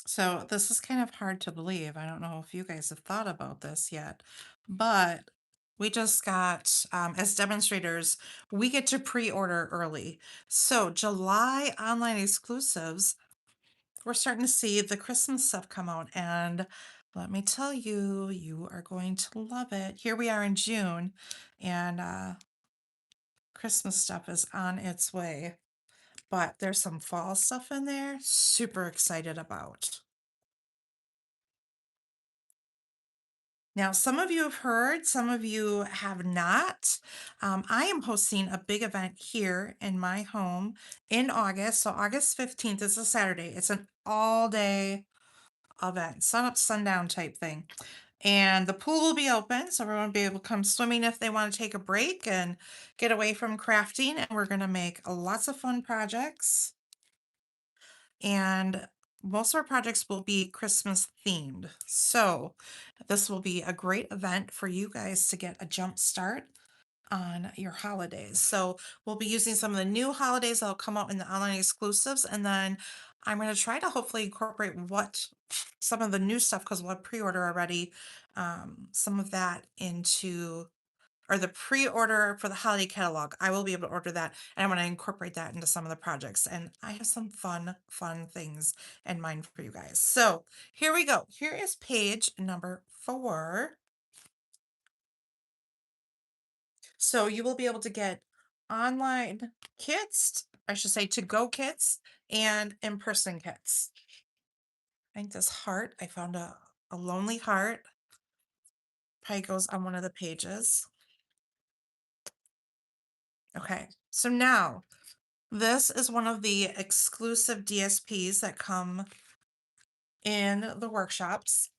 So this is kind of hard to believe. I don't know if you guys have thought about this yet, but we just got, as demonstrators, we get to pre-order early. So July online exclusives, we're starting to see the Christmas stuff come out. And let me tell you, you are going to love it. Here we are in June, and Christmas stuff is on its way. But there's some fall stuff in there. Super excited about. Now, some of you have heard, some of you have not. I am hosting a big event here in my home in August. So August 15th is a Saturday. It's an all-day event, sun up, sundown type thing. And the pool will be open, so everyone will be able to come swimming if they want to take a break and get away from crafting. And we're going to make lots of fun projects. And most of our projects will be Christmas themed. So this will be a great event for you guys to get a jump start on your holidays. So we'll be using some of the new holidays that'll come out in the online exclusives. And then I'm going to try to hopefully incorporate some of the new stuff, because we'll have pre-order already, some of that into or the pre-order for the holiday catalog. I will be able to order that, and I want to incorporate that into some of the projects. And I have some fun things in mind for you guys. So here we go. Here is page number 4. So you will be able to get online kits, I should say to-go kits, and in-person kits. I think this heart, I found a lonely heart. Probably goes on one of the pages. Okay, so now This is one of the exclusive DSPs that come in the workshops.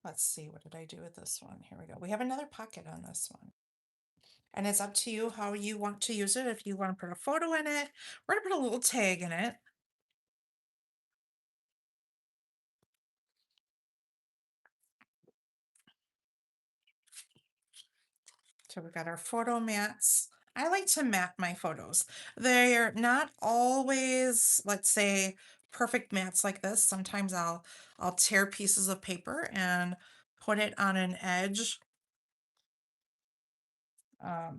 Let's see, what did I do with this one? Here we go. We have another pocket on this one. And it's up to you how you want to use it. If you want to put a photo in it, we're gonna put a little tag in it. So we've got our photo mats. I like to mat my photos. They're not always, let's say, perfect mats like this. Sometimes I'll tear pieces of paper and put it on an edge.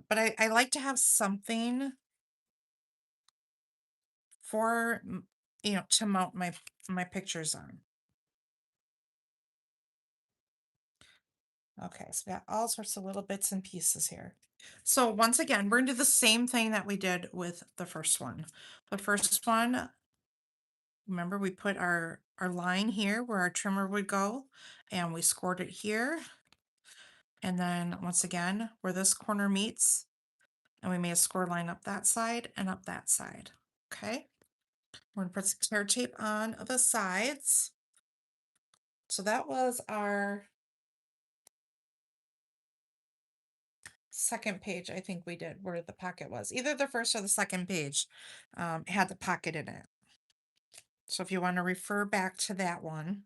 But I like to have something for to mount my pictures on. Okay, so we got all sorts of little bits and pieces here. So once again, we're gonna do the same thing that we did with the first one. The first one, remember we put our line here where our trimmer would go, and we scored it here. And then once again, where this corner meets, and we made a score line up that side and up that side. Okay, we're gonna put some tear tape on the sides. So that was our second page, I think we did, where the pocket was. Either the first or the second page had the pocket in it. So if you want to refer back to that one.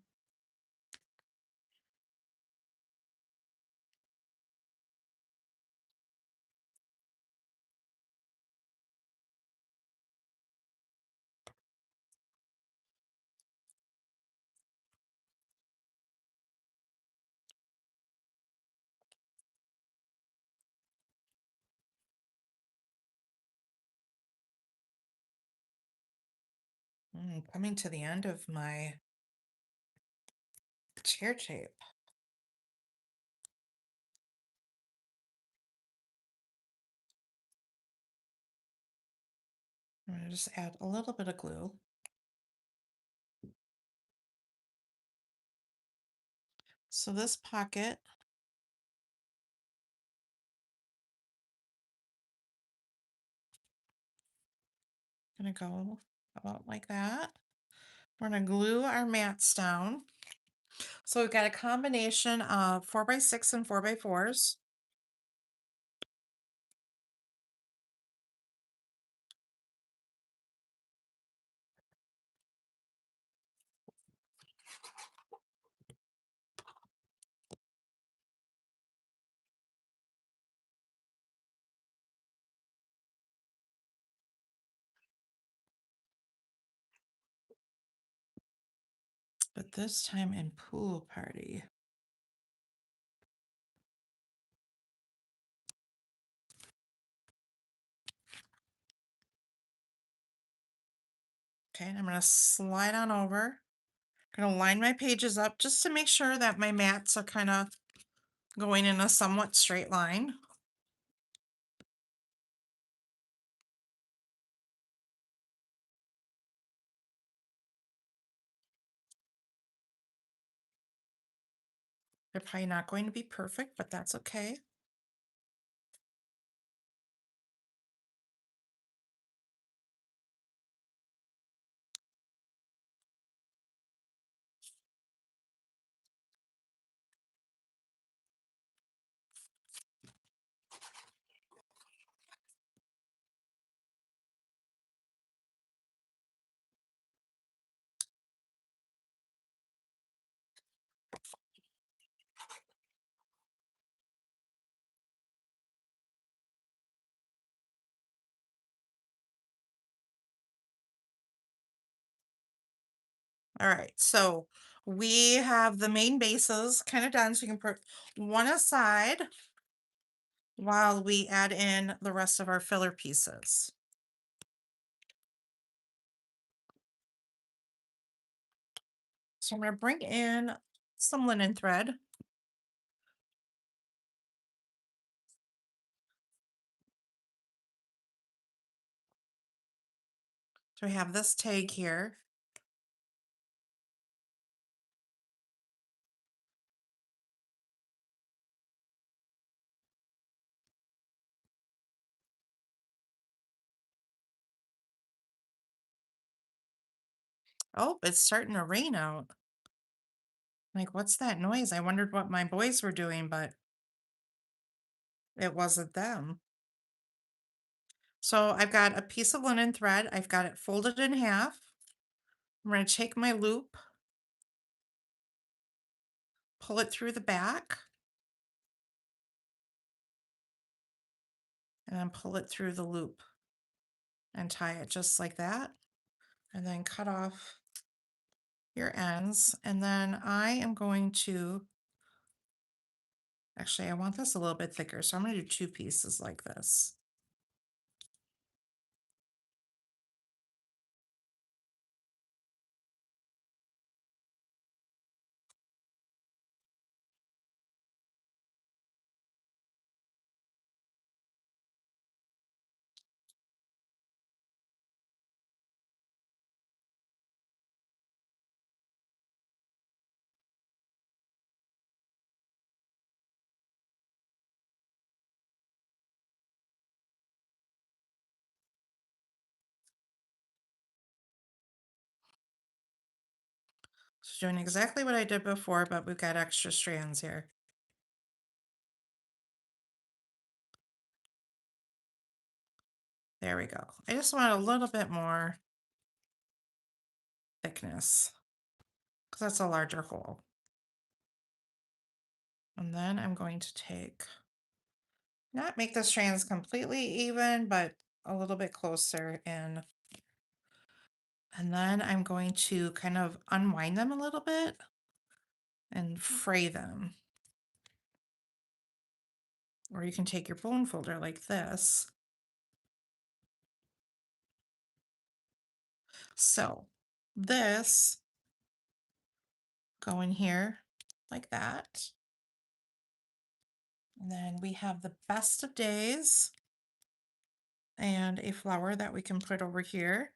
Coming to the end of my tear tape. I'm going to just add a little bit of glue. So this pocket, going to go about like that. We're going to glue our mats down. So we've got a combination of 4x6 and 4x4s. But this time in Pool Party. Okay, and I'm going to slide on over. I'm going to line my pages up just to make sure that my mats are kind of going in a somewhat straight line. They're probably not going to be perfect, but that's okay. All right, so we have the main bases kind of done, so you can put one aside while we add in the rest of our filler pieces. So I'm going to bring in some linen thread. So we have this tag here. Oh, it's starting to rain out. Like, what's that noise? I wondered what my boys were doing, but it wasn't them. So I've got a piece of linen thread. I've got it folded in half. I'm going to take my loop, pull it through the back, and then pull it through the loop and tie it just like that. And then cut off your ends. And then I am going to, actually, I want this a little bit thicker. So I'm going to do two pieces like this. So doing exactly what I did before, but we've got extra strands here. There we go. I just want a little bit more thickness because that's a larger hole. And then I'm going to take, not make the strands completely even, but a little bit closer in. And then I'm going to kind of unwind them a little bit and fray them. Or you can take your bone folder like this. So this go in here like that. And then we have the best of days and a flower that we can put over here.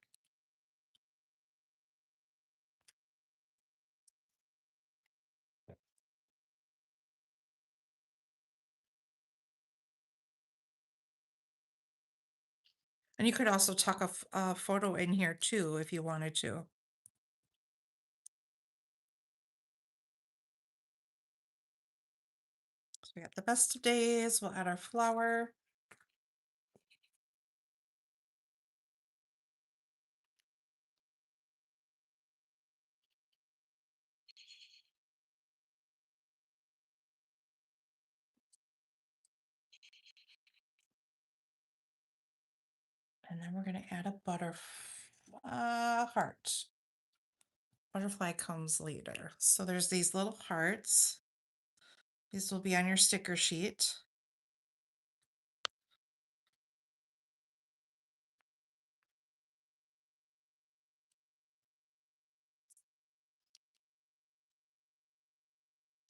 And you could also tuck a photo in here too if you wanted to. So we got the best of days. We'll add our flower. And then we're going to add a heart. Butterfly comes later. So there's these little hearts. These will be on your sticker sheet.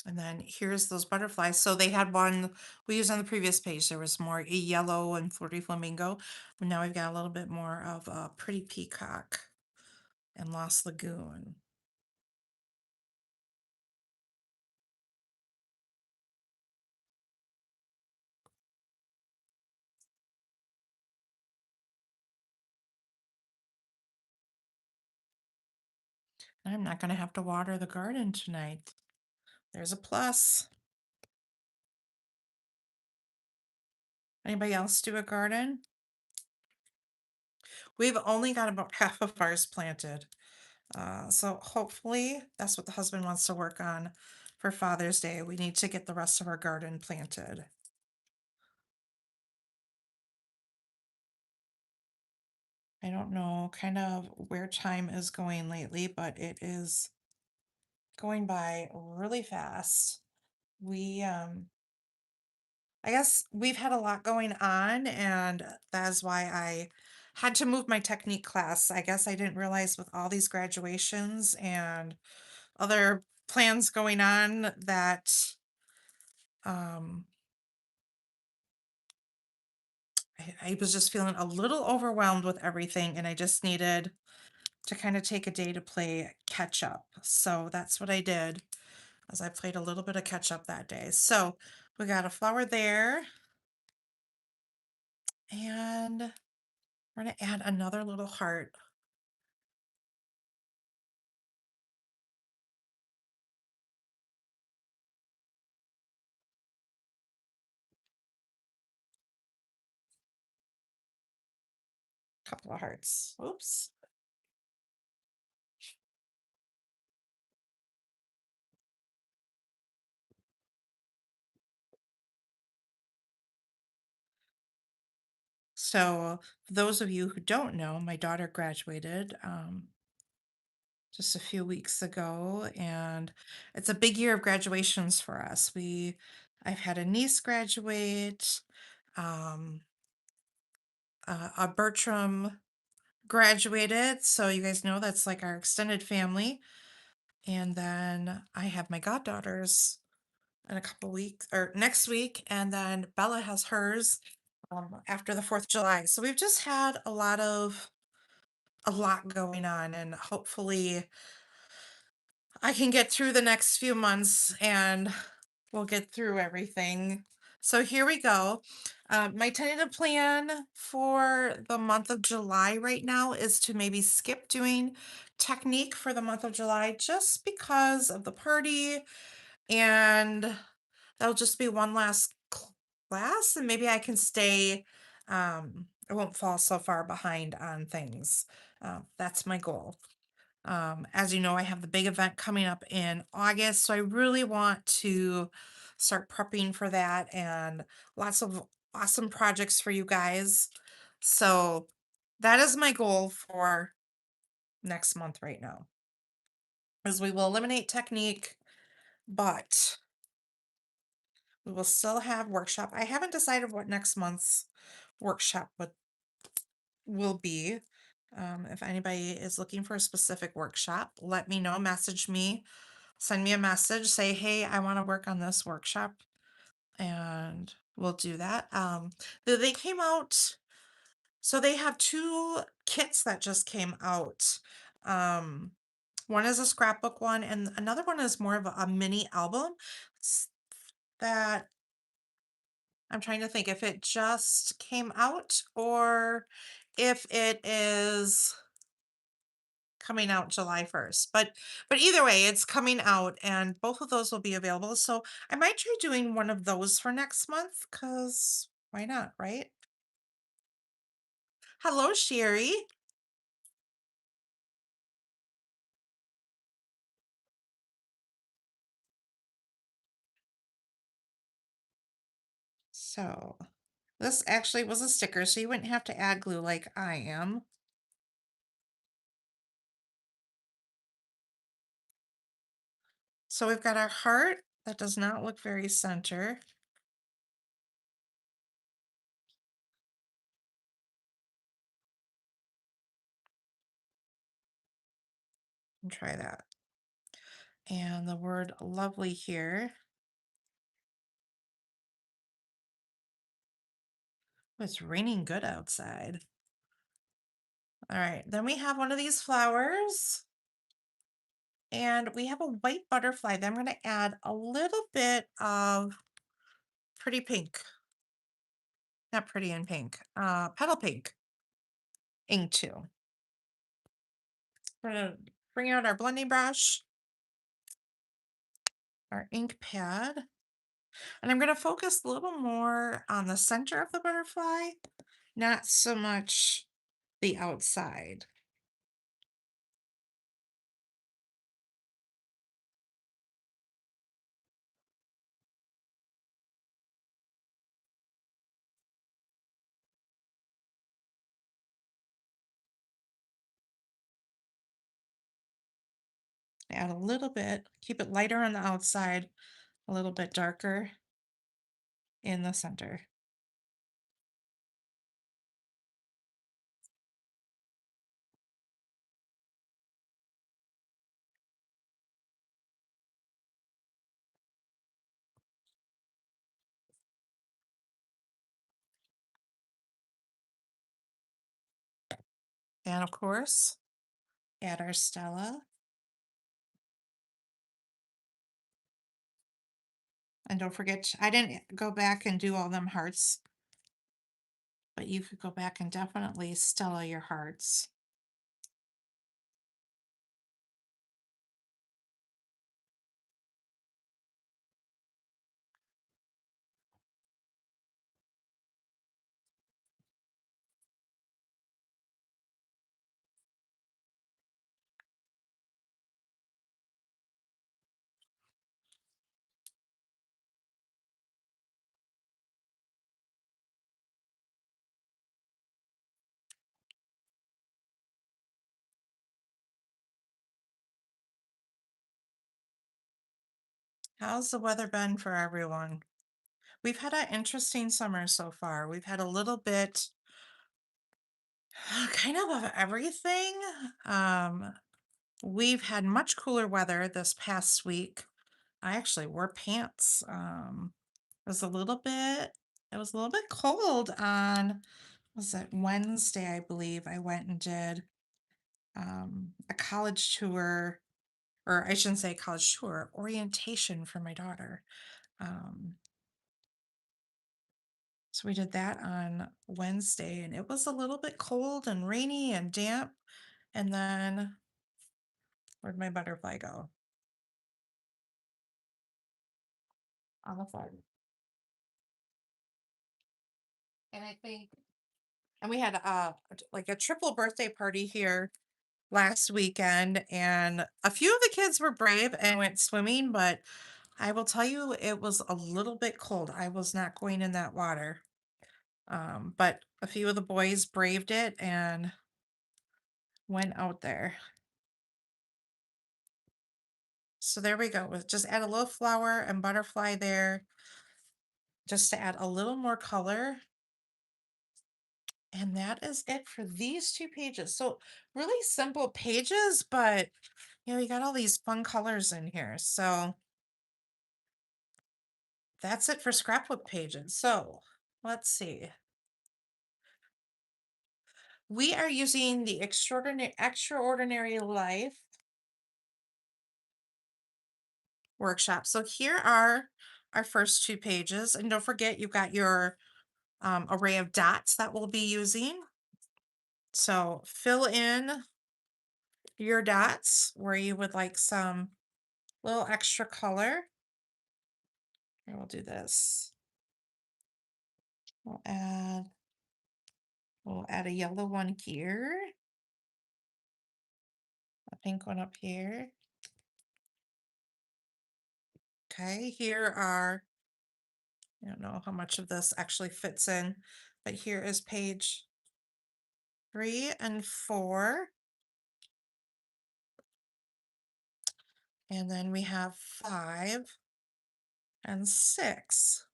And then here's those butterflies. So they had one we used on the previous page. There was more a yellow and flirty flamingo. But now we've got a little bit more of a pretty peacock and Lost Lagoon. I'm not going to have to water the garden tonight. There's a plus. Anybody else do a garden? We've only got about half of ours planted. So hopefully that's what the husband wants to work on for Father's Day. We need to get the rest of our garden planted. I don't know kind of where time is going lately, but it is going by really fast. I guess we've had a lot going on, and that's why I had to move my technique class. I guess I didn't realize with all these graduations and other plans going on that um I was just feeling a little overwhelmed with everything, and I just needed to kind of take a day to play catch up. So that's what I did, as I played a little bit of catch up that day. So we got a flower there, and we're gonna add another little heart. Couple of hearts. Oops. So, for those of you who don't know, my daughter graduated just a few weeks ago, and it's a big year of graduations for us. I've had a niece graduate, um, a Bertram graduated, so you guys know that's like our extended family. And then I have my goddaughters in a couple weeks or next week, and then Bella has hers after the 4th of July. So we've just had a lot going on, and hopefully I can get through the next few months and we'll get through everything. So here we go. My tentative plan for the month of July right now is to maybe skip doing technique for the month of July just because of the party, and that'll just be one last class, and maybe I can stay. I won't fall so far behind on things. That's my goal. As you know, I have the big event coming up in August, so I really want to start prepping for that, and lots of awesome projects for you guys. So that is my goal for next month right now. Is we will eliminate technique, but we will still have workshop. I haven't decided what next month's workshop will be. If anybody is looking for a specific workshop, let me know. Message me, send me a message, say, hey, I want to work on this workshop, and we'll do that. They came out, so they have two kits that just came out. Um, one is a scrapbook one, and another one is more of a mini album that I'm trying to think if it just came out or if it is coming out July 1st. But either way, it's coming out, and both of those will be available. So I might try doing one of those for next month, cuz why not, right? Hello, Sherry. So this actually was a sticker, so you wouldn't have to add glue like I am. So we've got our heart that does not look very center. Try that. And the word lovely here. Oh, it's raining good outside. All right, then we have one of these flowers, and we have a white butterfly. Then I'm going to add a little bit of pretty pink, not pretty in pink, petal pink ink too. We're going to bring out our blending brush, our ink pad, and I'm going to focus a little more on the center of the butterfly, not so much the outside. Add a little bit, keep it lighter on the outside, a little bit darker in the center. And of course, add our Stella. And don't forget, I didn't go back and do all them hearts, but you could go back and definitely Stella your hearts. How's the weather been for everyone? We've had an interesting summer so far. We've had a little bit kind of everything. Um, we've had much cooler weather this past week. I actually wore pants. It was a little bit, it was a little bit cold on, was it Wednesday, I believe. I went and did a college tour, or I shouldn't say college tour, orientation for my daughter. Um, so we did that on Wednesday, and it was a little bit cold and rainy and damp. And then, where'd my butterfly go? On the floor. And I think, and we had like a triple birthday party here last weekend, and a few of the kids were brave and went swimming, but I will tell you, it was a little bit cold. I was not going in that water. But a few of the boys braved it and went out there. So there we go. Just add a little flower and butterfly there just to add a little more color. And that is it for these two pages. So really simple pages, but you got all these fun colors in here. So that's it for scrapbook pages. So let's see. We are using the Extraordinary Life workshop. So here are our first two pages. And don't forget, you've got your array of dots that we'll be using. So fill in your dots where you would like some little extra color. Here, we'll do this. We'll add, we'll add a yellow one here, a pink one up here. Okay, here are, I don't know how much of this actually fits in, but here is page 3 and 4. And then we have 5 and 6.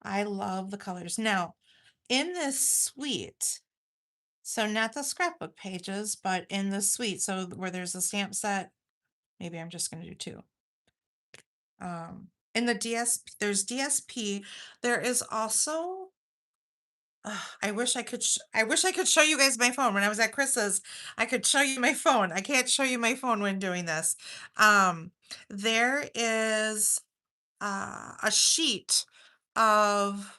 I love the colors. Now, in this suite, so not the scrapbook pages, but in the suite, so where there's a stamp set, maybe I'm just going to do 2. In the DSP, there's DSP. There is also, I wish I could, I wish I could show you guys my phone. When I was at Chris's, I could show you my phone. I can't show you my phone when doing this. There is a sheet of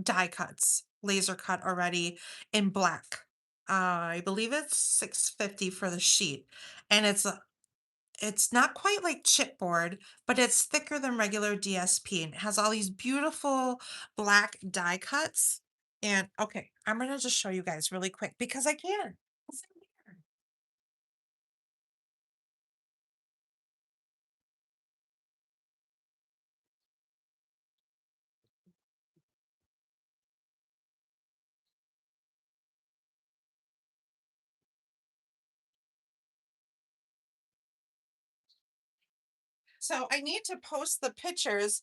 die cuts, laser cut already in black. I believe it's $6.50 for the sheet, and it's not quite like chipboard, but it's thicker than regular DSP, and it has all these beautiful black die cuts. And okay, I'm gonna just show you guys really quick because I can. It's in here. So I need to post the pictures.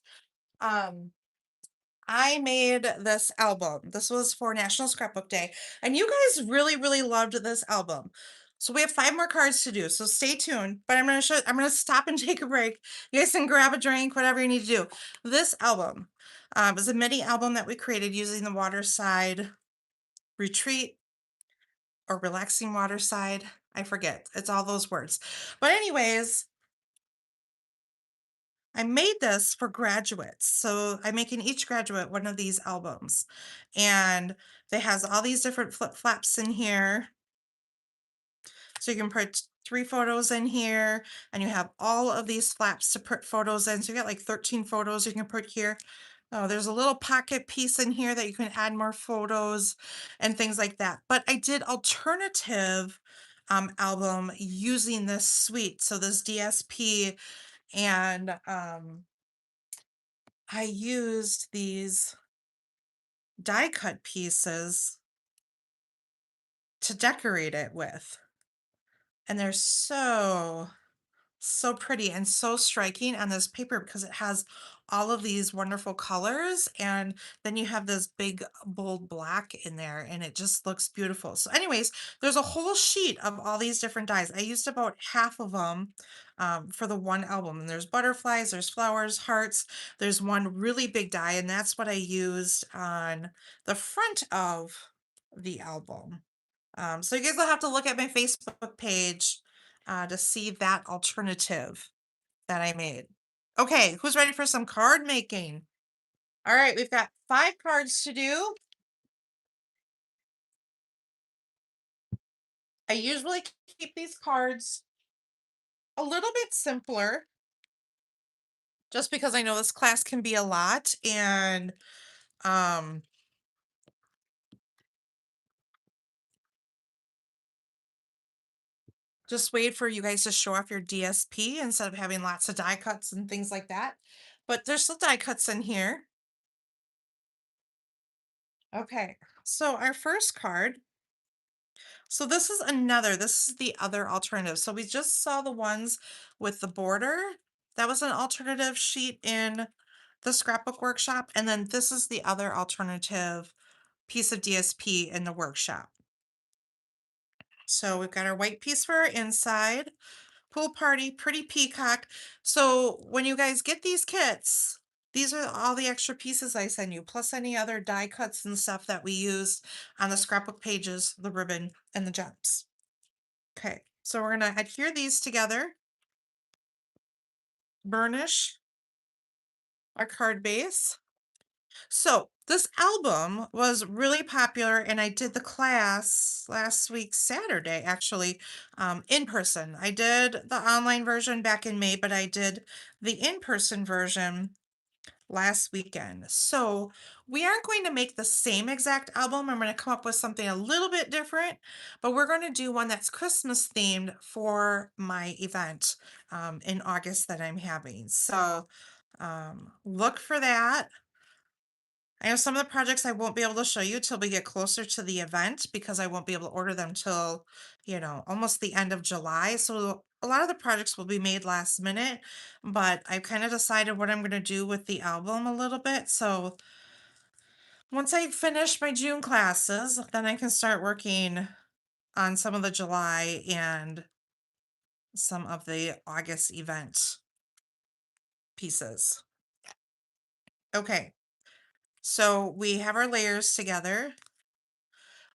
Um, I made this album. This was for National Scrapbook Day, and you guys really, really loved this album. So we have 5 more cards to do, so stay tuned, but I'm gonna stop and take a break. You guys can grab a drink, whatever you need to do. This album, is a mini album that we created using the Waterside Retreat or Relaxing Waterside. I forget. It's all those words. But anyways, I made this for graduates. So I'm making each graduate one of these albums. And it has all these different flip flaps in here. So you can put 3 photos in here, and you have all of these flaps to put photos in. So you got like 13 photos you can put here. Oh, there's a little pocket piece in here that you can add more photos and things like that. But I did alternative album using this suite. So this DSP, and I used these die cut pieces to decorate it with. And they're so pretty and so striking on this paper because it has all of these wonderful colors, and then you have this big bold black in there, and it just looks beautiful. So anyways, there's a whole sheet of all these different dies. I used about half of them for the one album, and there's butterflies, there's flowers, hearts, there's one really big die, and that's what I used on the front of the album. So you guys will have to look at my Facebook page to see that alternative that I made. Okay, who's ready for some card making? All right, we've got 5 cards to do. I usually keep these cards a little bit simpler just because I know this class can be a lot, and um just wait for you guys to show off your DSP instead of having lots of die cuts and things like that. But there's still die cuts in here. Okay, so our first card. So this is the other alternative. So we just saw the ones with the border. That was an alternative sheet in the scrapbook workshop. And then this is the other alternative piece of DSP in the workshop. So we've got our white piece for our inside, pool party, pretty peacock. So when you guys get these kits, these are all the extra pieces I send you, plus any other die cuts and stuff that we used on the scrapbook pages, the ribbon, and the gems. Okay, so we're gonna adhere these together, burnish our card base. So this album was really popular, and I did the class last week, Saturday, actually, in person. I did the online version back in May, but I did the in-person version last weekend. So we aren't going to make the same exact album. I'm going to come up with something a little bit different, but we're going to do one that's Christmas themed for my event in August that I'm having. So look for that. I know some of the projects I won't be able to show you till we get closer to the event because I won't be able to order them till, almost the end of July. So a lot of the projects will be made last minute, but I've kind of decided what I'm going to do with the album a little bit. So once I finish my June classes, then I can start working on some of the July and some of the August event pieces. Okay, so we have our layers together.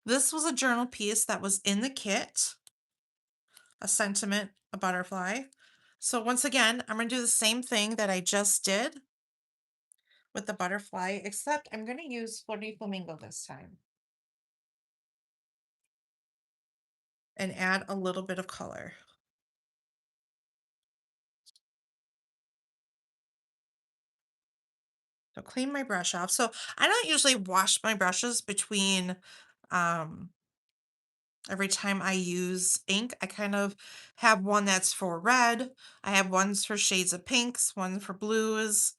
This was a journal piece that was in the kit, a sentiment, a butterfly. So once again, I'm going to do the same thing that I just did with the butterfly, except I'm going to use Flirty Flamingo this time and add a little bit of color. So clean my brush off. So I don't usually wash my brushes between um, every time I use ink. I kind of have one that's for red. I have ones for shades of pinks, one for blues,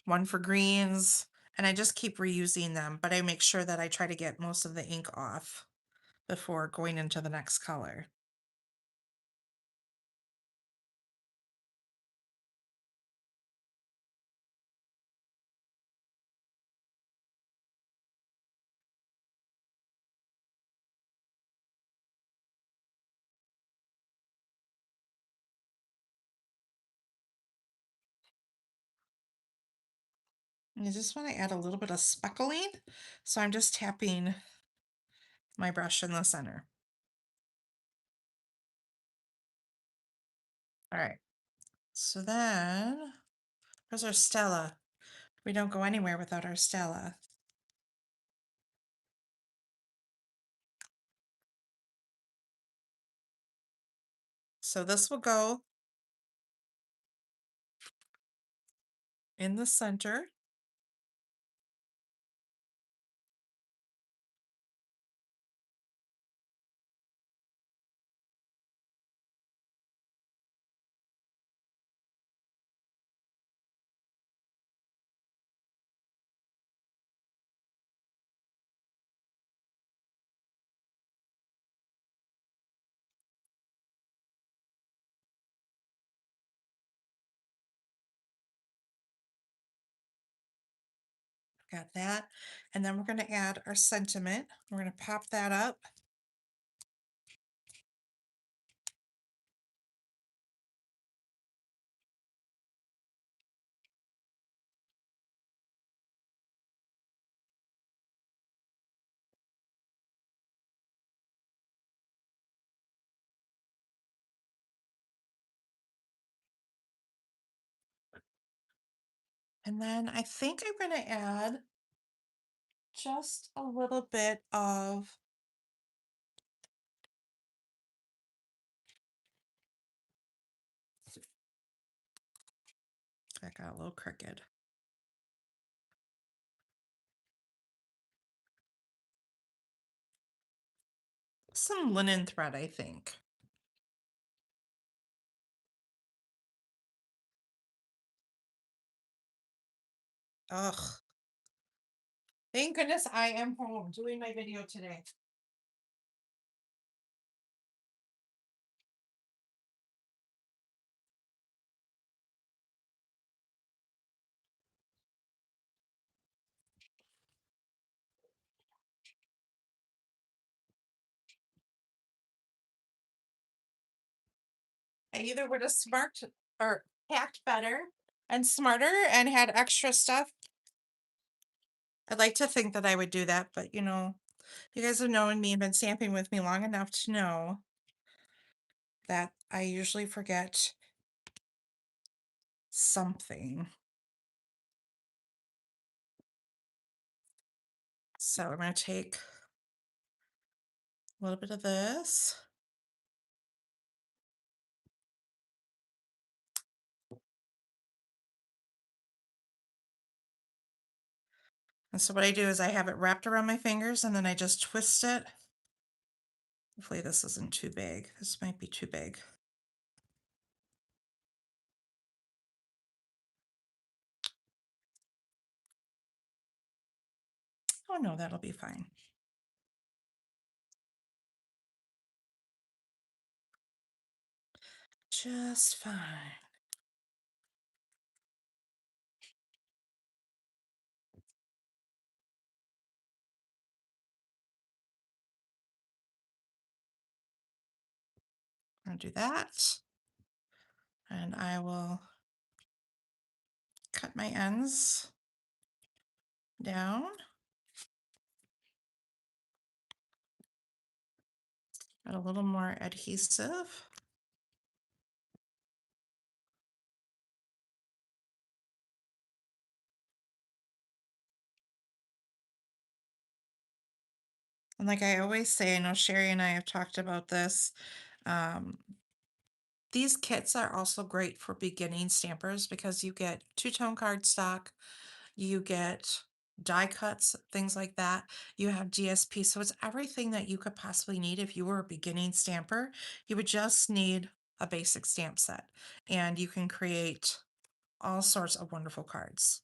one for greens, and I just keep reusing them, but I make sure that I try to get most of the ink off before going into the next color. I just want to add a little bit of speckling. So I'm just tapping my brush in the center. All right. So then, where's our Stella? We don't go anywhere without our Stella. So this will go in the center. Got that. And then we're going to add our sentiment. We're going to pop that up. And then I think I'm going to add just a little bit of that got a little crooked. Some linen thread, I think. Ugh. Thank goodness I am home doing my video today. I either would have smart or packed better and smarter and had extra stuff. I'd like to think that I would do that, but you know, you guys have known me and been stamping with me long enough to know that I usually forget something. So I'm going to take a little bit of this. And so what I do is I have it wrapped around my fingers and then I just twist it. Hopefully this isn't too big. This might be too big. Oh no, that'll be fine. Just fine. I'll do that. And I will cut my ends down. Add a little more adhesive. And like I always say, I know Sherry and I have talked about this. Um, these kits are also great for beginning stampers because you get two-tone cardstock, you get die cuts, things like that. You have GSP, so it's everything that you could possibly need if you were a beginning stamper. You would just need a basic stamp set, and you can create all sorts of wonderful cards.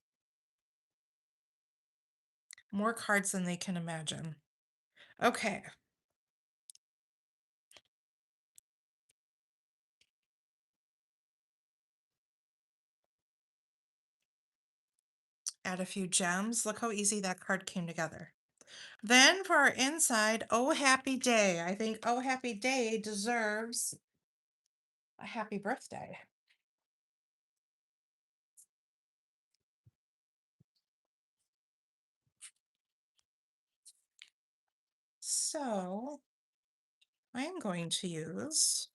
More cards than they can imagine. Okay. Add a few gems. Look how easy that card came together. Then for our inside, Oh Happy Day. I think Oh Happy Day deserves a happy birthday. So I'm going to use,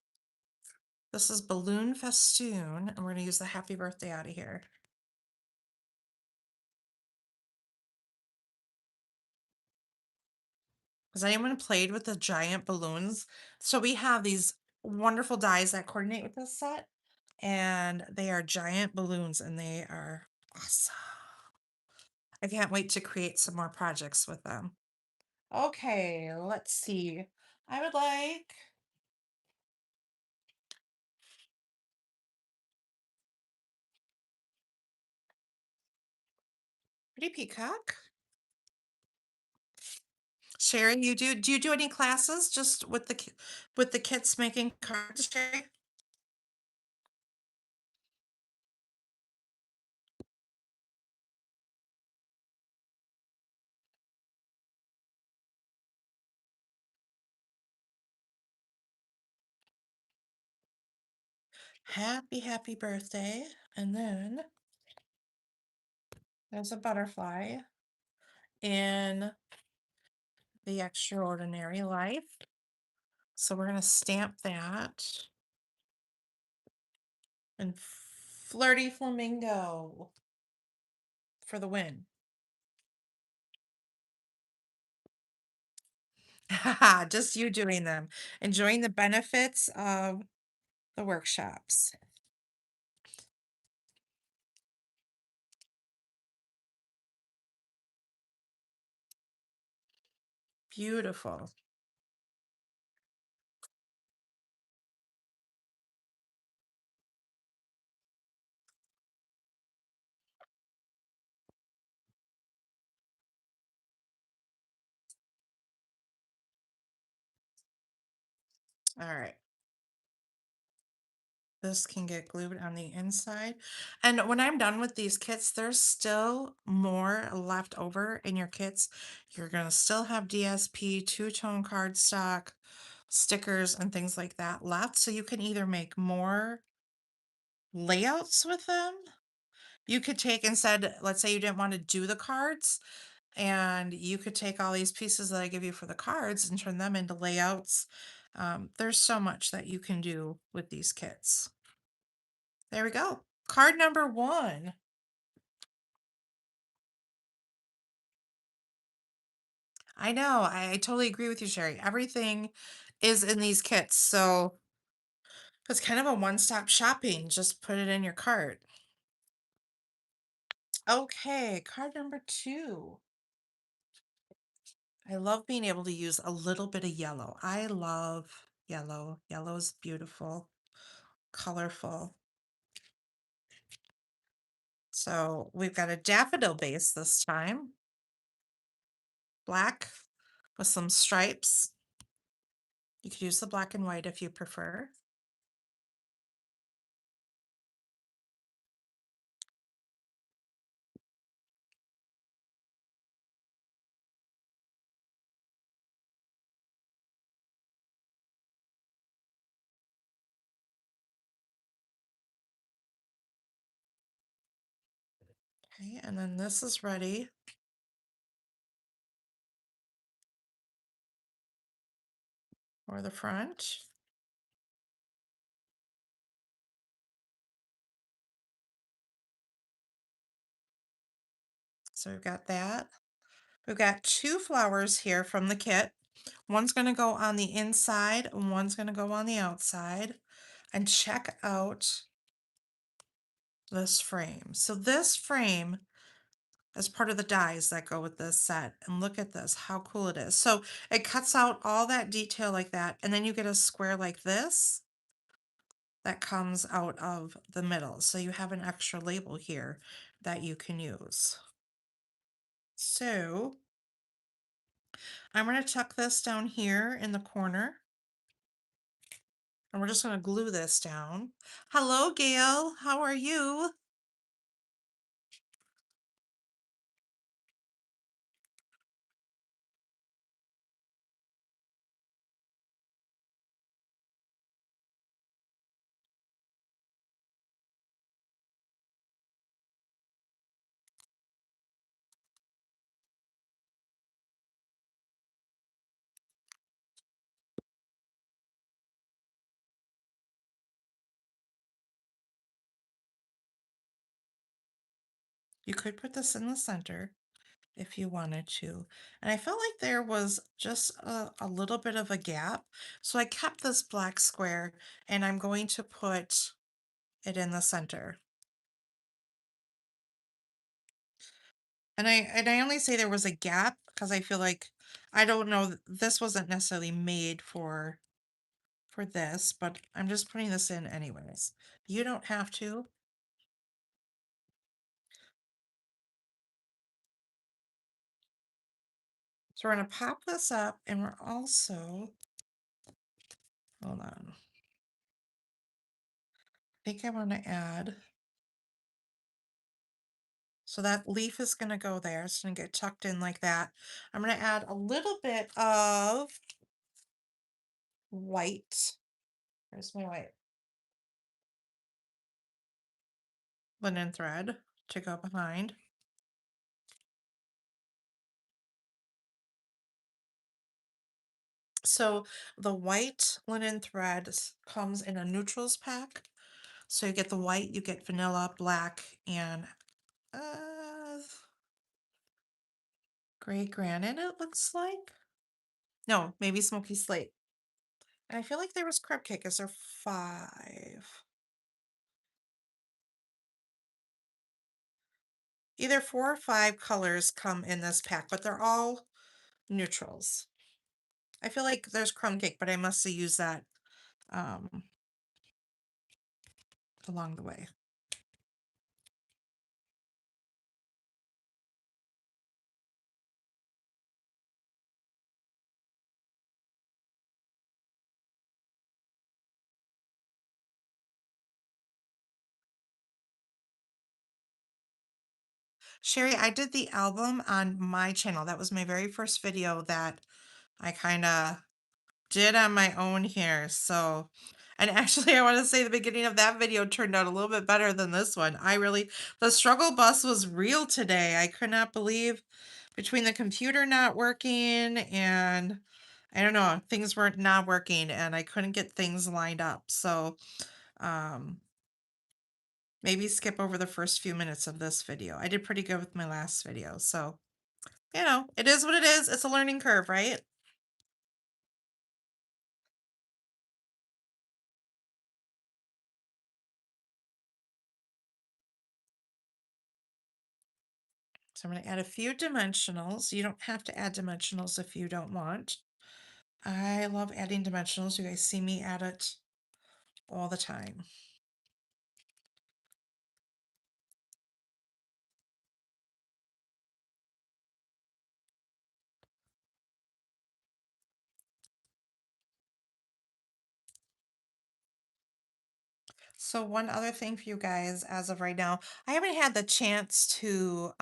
this is balloon festoon, and we're gonna use the happy birthday out of here. Has anyone played with the giant balloons? So we have these wonderful dies that coordinate with this set, and they are giant balloons and they are awesome. I can't wait to create some more projects with them. Okay, let's see. I would like pretty peacock. Sherry, do you do any classes just with with the kits making cards, Sherry? Happy birthday. And then there's a butterfly in the extraordinary life. So we're gonna stamp that and flirty flamingo for the win. Just you doing them, enjoying the benefits of the workshops. Beautiful. All right. This can get glued on the inside. And when I'm done with these kits, there's still more left over in your kits. You're going to still have DSP, two-tone cardstock, stickers, and things like that left. So you can either make more layouts with them. You could take instead, let's say you didn't want to do the cards, and you could take all these pieces that I give you for the cards and turn them into layouts. There's so much that you can do with these kits. There we go. Card number one. I know. I totally agree with you, Sherry. Everything is in these kits. So it's kind of a one-stop shopping. Just put it in your cart. Okay, card number two. I love being able to use a little bit of yellow. I love yellow. Yellow is beautiful, colorful. So we've got a daffodil base this time. Black with some stripes. You could use the black and white if you prefer. Okay, and then this is ready for the front. So we've got that. We've got two flowers here from the kit. One's going to go on the inside and one's going to go on the outside. And check out this frame. So this frame is part of the dies that go with this set. And look at this, how cool it is. So it cuts out all that detail like that. And then you get a square like this that comes out of the middle. So you have an extra label here that you can use. So I'm going to tuck this down here in the corner. And we're just going to glue this down. Hello, Gail. How are you? You could put this in the center if you wanted to. And I felt like there was just a little bit of a gap. So I kept this black square and I'm going to put it in the center. And I only say there was a gap because I feel like I don't know this wasn't necessarily made for this, but I'm just putting this in anyways. You don't have to. So we're gonna pop this up and we're also, hold on. I think I want to add, so that leaf is gonna go there. It's gonna get tucked in like that. I'm gonna add a little bit of white. Where's my white? Linen thread to go behind. So the white linen thread comes in a neutrals pack. So you get the white, you get vanilla, black, and uh, gray granite, it looks like. No, maybe smoky slate. And I feel like there was crab cake. Is there 5? Either 4 or 5 colors come in this pack, but they're all neutrals. I feel like there's crumb cake, but I must have used that um, along the way. Sherry, I did the album on my channel. That was my very first video that I kind of did on my own here. So, and actually, I want to say the beginning of that video turned out a little bit better than this one. The struggle bus was real today. I could not believe between the computer not working and I don't know, things weren't not working and I couldn't get things lined up. So, um, maybe skip over the first few minutes of this video. I did pretty good with my last video. So, it is what it is. It's a learning curve, right? So I'm going to add a few dimensionals. You don't have to add dimensionals if you don't want. I love adding dimensionals. You guys see me add it all the time. So one other thing for you guys as of right now, I haven't had the chance to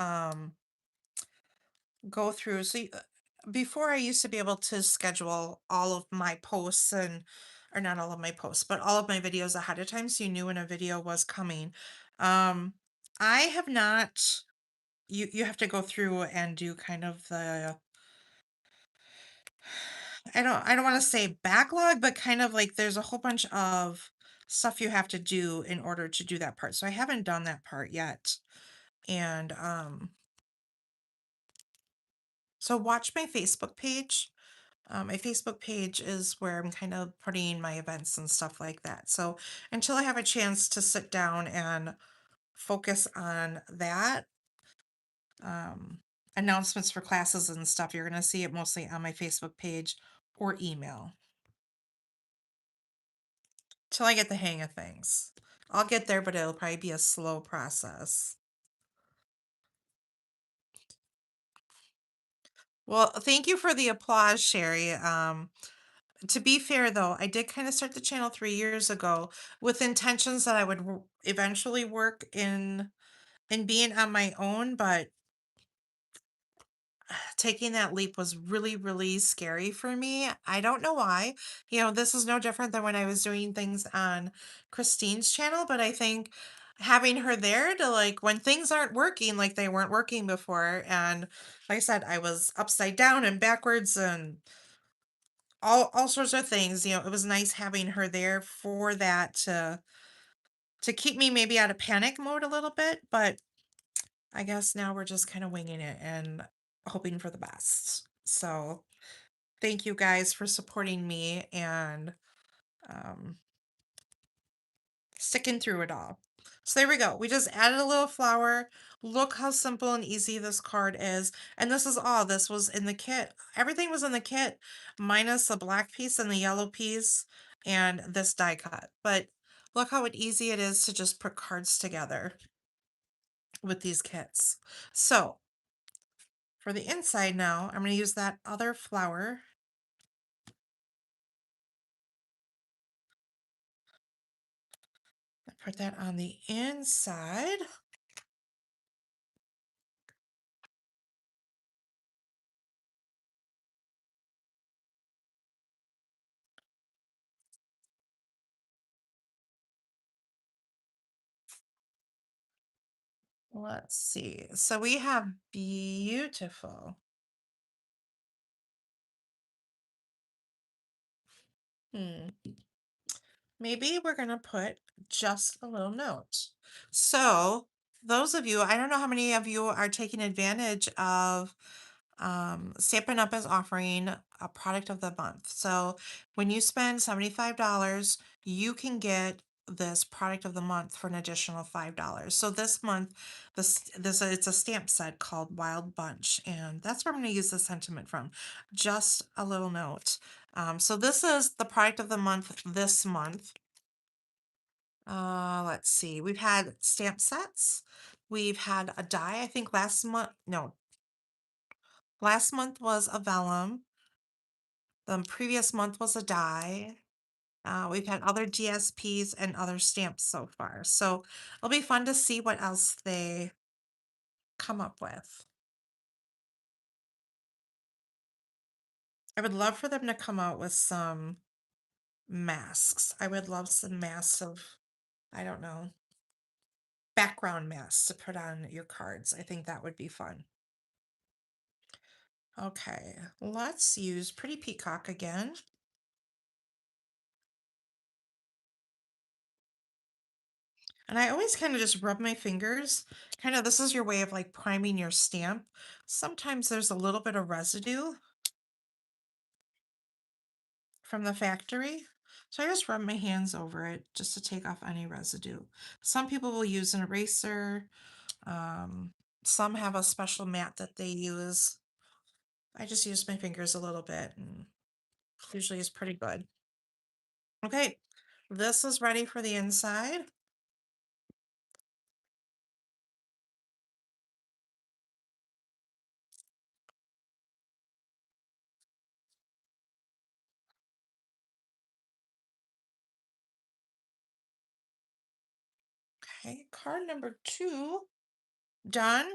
go through. Before I used to be able to schedule all of my posts or not all of my posts, but all of my videos ahead of time so you knew when a video was coming. Um, I have not, you have to go through and do kind of I don't want to say backlog, but kind of like there's a whole bunch of stuff you have to do in order to do that part. So I haven't done that part yet. And so watch my Facebook page. My Facebook page is where I'm kind of putting my events and stuff like that. So until I have a chance to sit down and focus on that, um, announcements for classes and stuff, you're going to see it mostly on my Facebook page or email. Till I get the hang of things. I'll get there, but it'll probably be a slow process. Well, thank you for the applause, Sherry. To be fair though, I did kind of start the channel 3 years ago with intentions that I would eventually work in being on my own, but taking that leap was really, really scary for me. I don't know why. This is no different than when I was doing things on Christine's channel, but I think having her there to like when things aren't working like they weren't working before, and like I said, I was upside down and backwards and all sorts of things. It was nice having her there for that to keep me maybe out of panic mode a little bit, but I guess now we're just kind of winging it and hoping for the best. So thank you guys for supporting me and um, sticking through it all. So there we go. We just added a little flour. Look how simple and easy this card is. And this is all. This was in the kit. Everything was in the kit, minus the black piece and the yellow piece and this die cut. But look how easy it is to just put cards together with these kits. So for the inside now, I'm going to use that other flour. Put that on the inside. Let's see. So we have beautiful. Hmm. Maybe we're going to put just a little note. So those of you, I don't know how many of you are taking advantage of Stampin' Up is offering a product of the month. So when you spend $75, you can get this product of the month for an additional $5. So this month, this it's a stamp set called Wild Bunch, and that's where I'm going to use the sentiment from. Just a little note. So this is the product of the month this month. Let's see. We've had stamp sets. We've had a die. I think last month, no, last month was a vellum. The previous month was a die. We've had other DSPs and other stamps so far. So it'll be fun to see what else they come up with. I would love for them to come out with some masks. I would love some masks of, I don't know, background masks to put on your cards. I think that would be fun. Okay, let's use Pretty Peacock again. And I always kind of just rub my fingers. Kind of, this is your way of like priming your stamp. Sometimes there's a little bit of residue from the factory. So I just rub my hands over it just to take off any residue. Some people will use an eraser. Um, some have a special mat that they use. I just use my fingers a little bit and usually it's pretty good. Okay, this is ready for the inside. Okay, card number 2 done.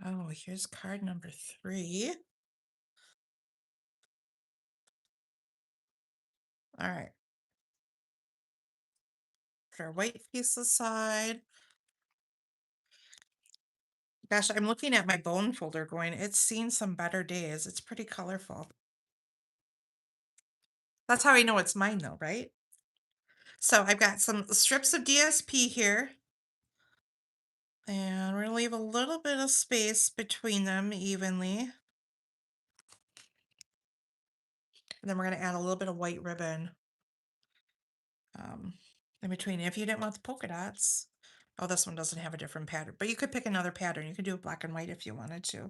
Oh, here's card number 3. All right. Put our white piece aside. Gosh, I'm looking at my bone folder going, it's seen some better days. It's pretty colorful. That's how I know it's mine though, right? So I've got some strips of DSP here. And we're gonna leave a little bit of space between them evenly. And then we're gonna add a little bit of white ribbon in between. If you didn't want the polka dots, oh, this one doesn't have a different pattern, but you could pick another pattern. You could do it black and white if you wanted to.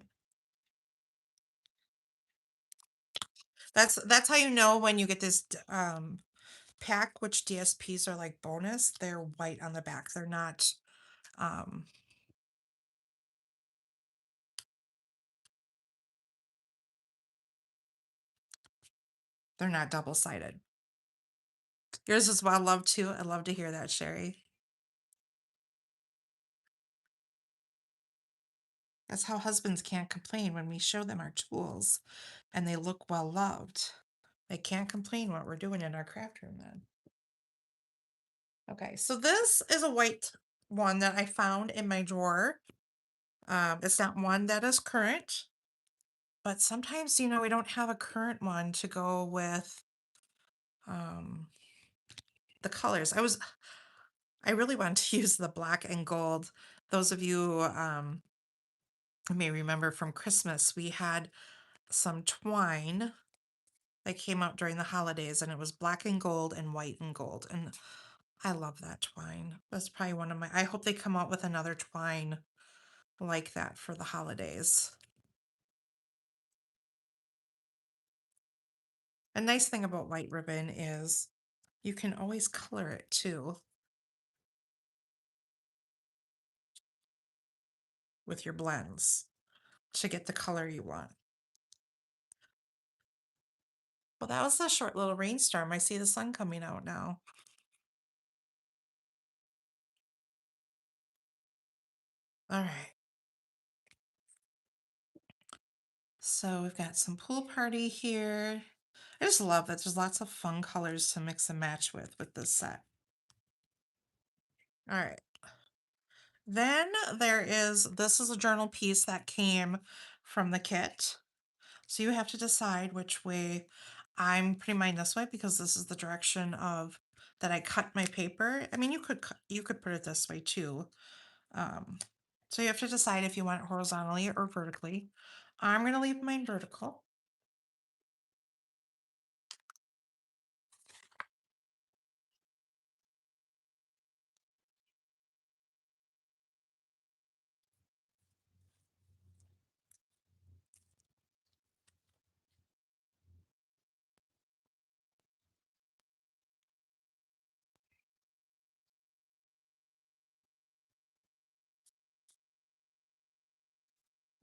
That's how you know when you get this pack which DSPs are like bonus. They're white on the back. They're not um they're not double-sided. Yours is well loved too. I love to hear that, Sherry. That's how husbands can't complain when we show them our tools and they look well loved. They can't complain what we're doing in our craft room then. Okay, so this is a white one that I found in my drawer. It's not one that is current, but sometimes, we don't have a current one to go with um, the colors. I really want to use the black and gold. Those of you may remember from Christmas, we had some twine that came out during the holidays, and it was black and gold and white and gold. And I love that twine. That's probably one of my, I hope they come out with another twine like that for the holidays. A nice thing about white ribbon is you can always color it too with your blends to get the color you want. Well, that was a short little rainstorm. I see the sun coming out now. All right. So we've got some pool party here. I just love that there's lots of fun colors to mix and match with this set. All right. Then this is a journal piece that came from the kit. So you have to decide which way. I'm putting mine this way because this is the direction of that I cut my paper. I mean, you could put it this way too. Um, so you have to decide if you want it horizontally or vertically. I'm going to leave mine vertical.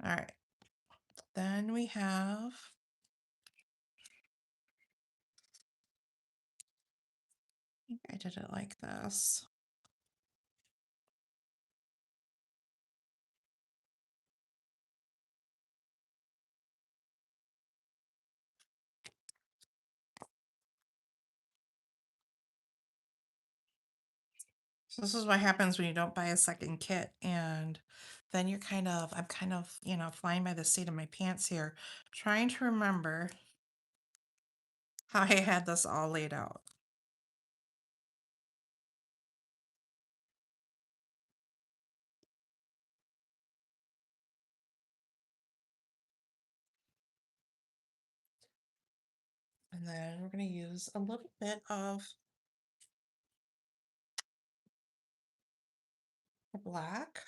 All right. Then we have I think I did it like this. So this is what happens when you don't buy a second kit, and then I'm kind of, flying by the seat of my pants here, trying to remember how I had this all laid out. And then we're going to use a little bit of black.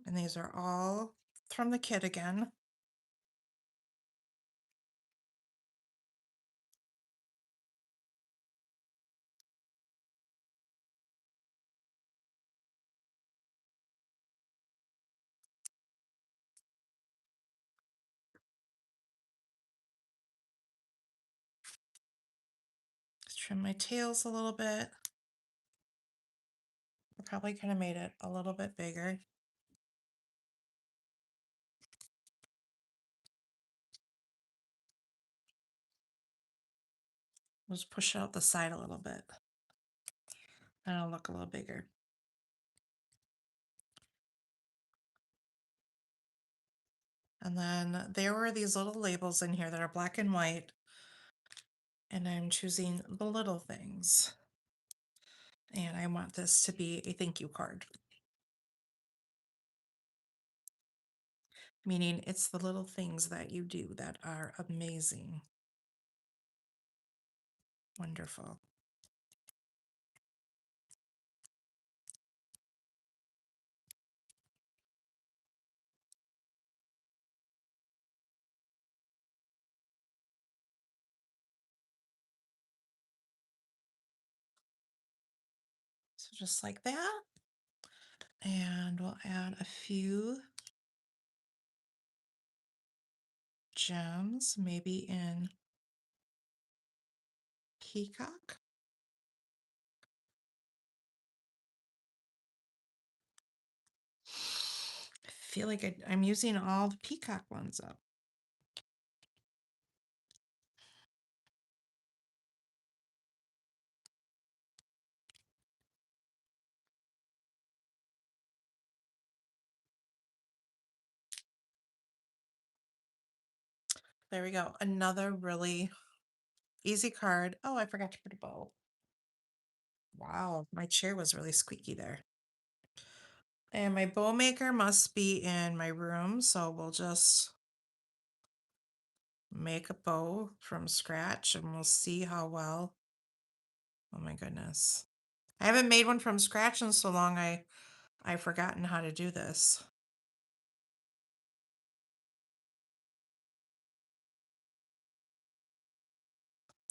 And these are all from the kit again. Just trim my tails a little bit. I probably could have made it a little bit bigger. Just push out the side a little bit. And it'll look a little bigger. And then there were these little labels in here that are black and white. And I'm choosing the little things. And I want this to be a thank you card. Meaning it's the little things that you do that are amazing. Wonderful. So just like that. And we'll add a few gems, maybe in peacock. I feel like I'm using all the peacock ones up. There we go. Another really easy card. Oh, I forgot to put a bow. Wow, my chair was really squeaky there. And my bow maker must be in my room, so we'll just make a bow from scratch and we'll see how well. Oh my goodness. I haven't made one from scratch in so long I've forgotten how to do this.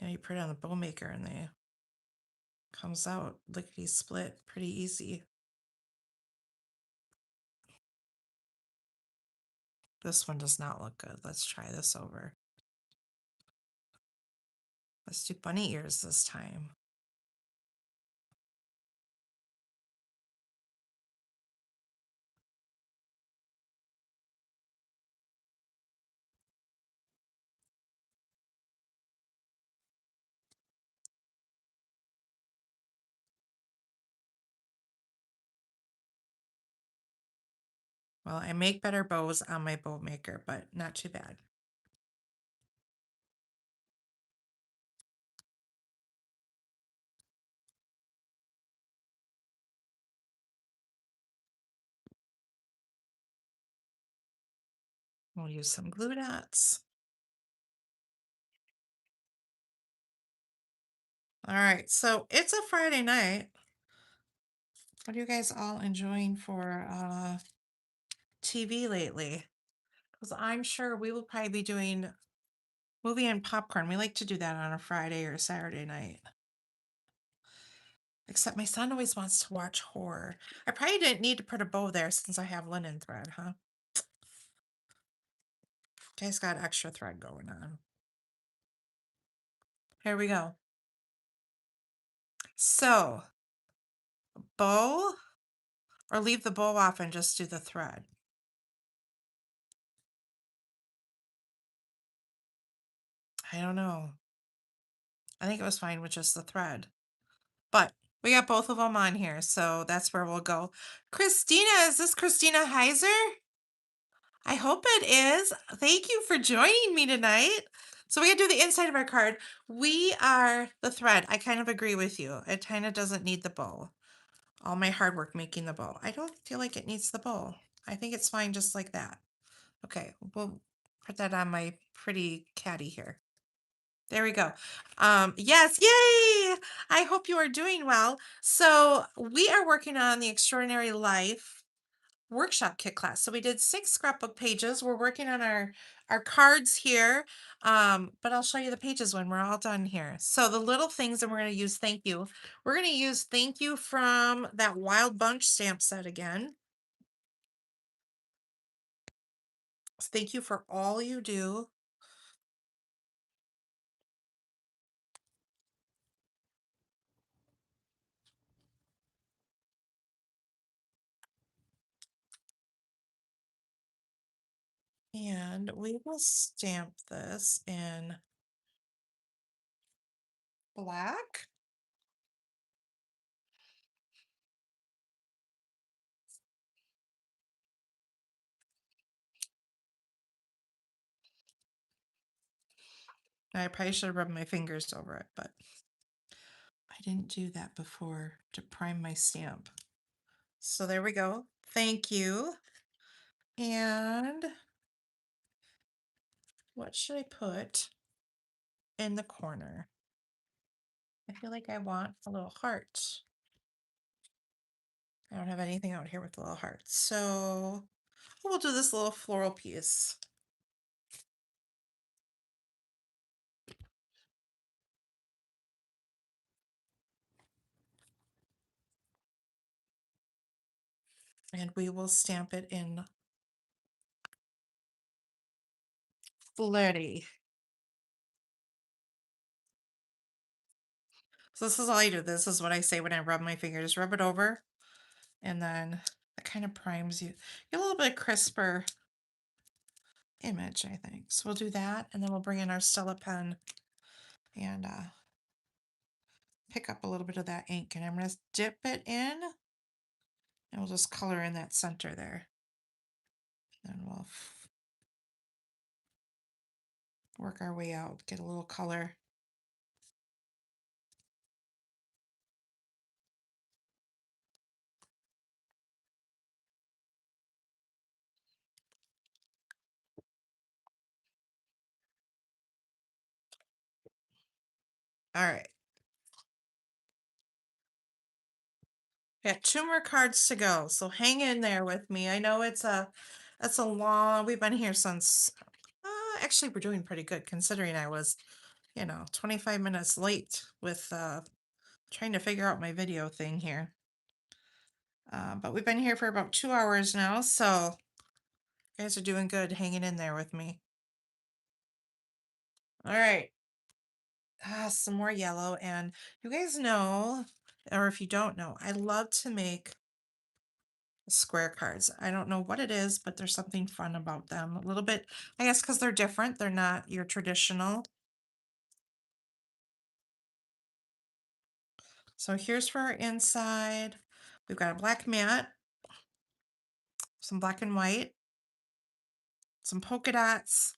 Yeah, you put it on the bow maker and they comes out lickety split pretty easy. This one does not look good. Let's try this over. Let's do bunny ears this time. Well, I make better bows on my bow maker, but not too bad. We'll use some glue dots. All right, so it's a Friday night. What are you guys all enjoying for TV lately? Because I'm sure we will probably be doing movie and popcorn. We like to do that on a Friday or Saturday night. Except my son always wants to watch horror. I probably didn't need to put a bow there since I have linen thread, huh? Guys got extra thread going on. Here we go. So, bow or leave the bow off and just do the thread. I don't know. I think it was fine with just the thread. But we got both of them on here, so that's where we'll go. Christina, is this Christina Heiser? I hope it is. Thank you for joining me tonight. So we gotta do the inside of our card. We are the thread. I kind of agree with you. It kind of doesn't need the bow. All my hard work making the bow. I don't feel like it needs the bow. I think it's fine just like that. Okay, we'll put that on my pretty caddy here. There we go. Yes, yay! I hope you are doing well. So we are working on the Extraordinary Life workshop kit class. So we did 6 scrapbook pages. We're working on our cards here. But I'll show you the pages when we're all done here. So the little things, and we're going to use thank you. We're going to use thank you from that Wild Bunch stamp set again. Thank you for all you do. And we will stamp this in black. I probably should have rubbed my fingers over it, but I didn't do that before to prime my stamp. So there we go. Thank you. And what should I put in the corner? I feel like I want a little heart. I don't have anything out here with a little heart. So we'll do this little floral piece. and we will stamp it in flirty. So this is all I do. This is what I say when I rub my fingers. Rub it over, and then it kind of primes you. Get a little bit crisper image, I think. So we'll do that, and then we'll bring in our Stella pen and pick up a little bit of that ink, and I'm going to dip it in, and we'll just color in that center there. And we'll work our way out, get a little color. All right. Got 2 more cards to go, so hang in there with me. I know it's a long, we've been here since, actually we're doing pretty good considering I was, 25 minutes late with trying to figure out my video thing here. But we've been here for about 2 hours now, so you guys are doing good hanging in there with me. All right. Some more yellow, and you guys know, or if you don't know, I love to make square cards. I don't know what it is, but there's something fun about them. A little bit, I guess, because they're different. They're not your traditional. So here's for our inside. We've got a black mat, some black and white, some polka dots,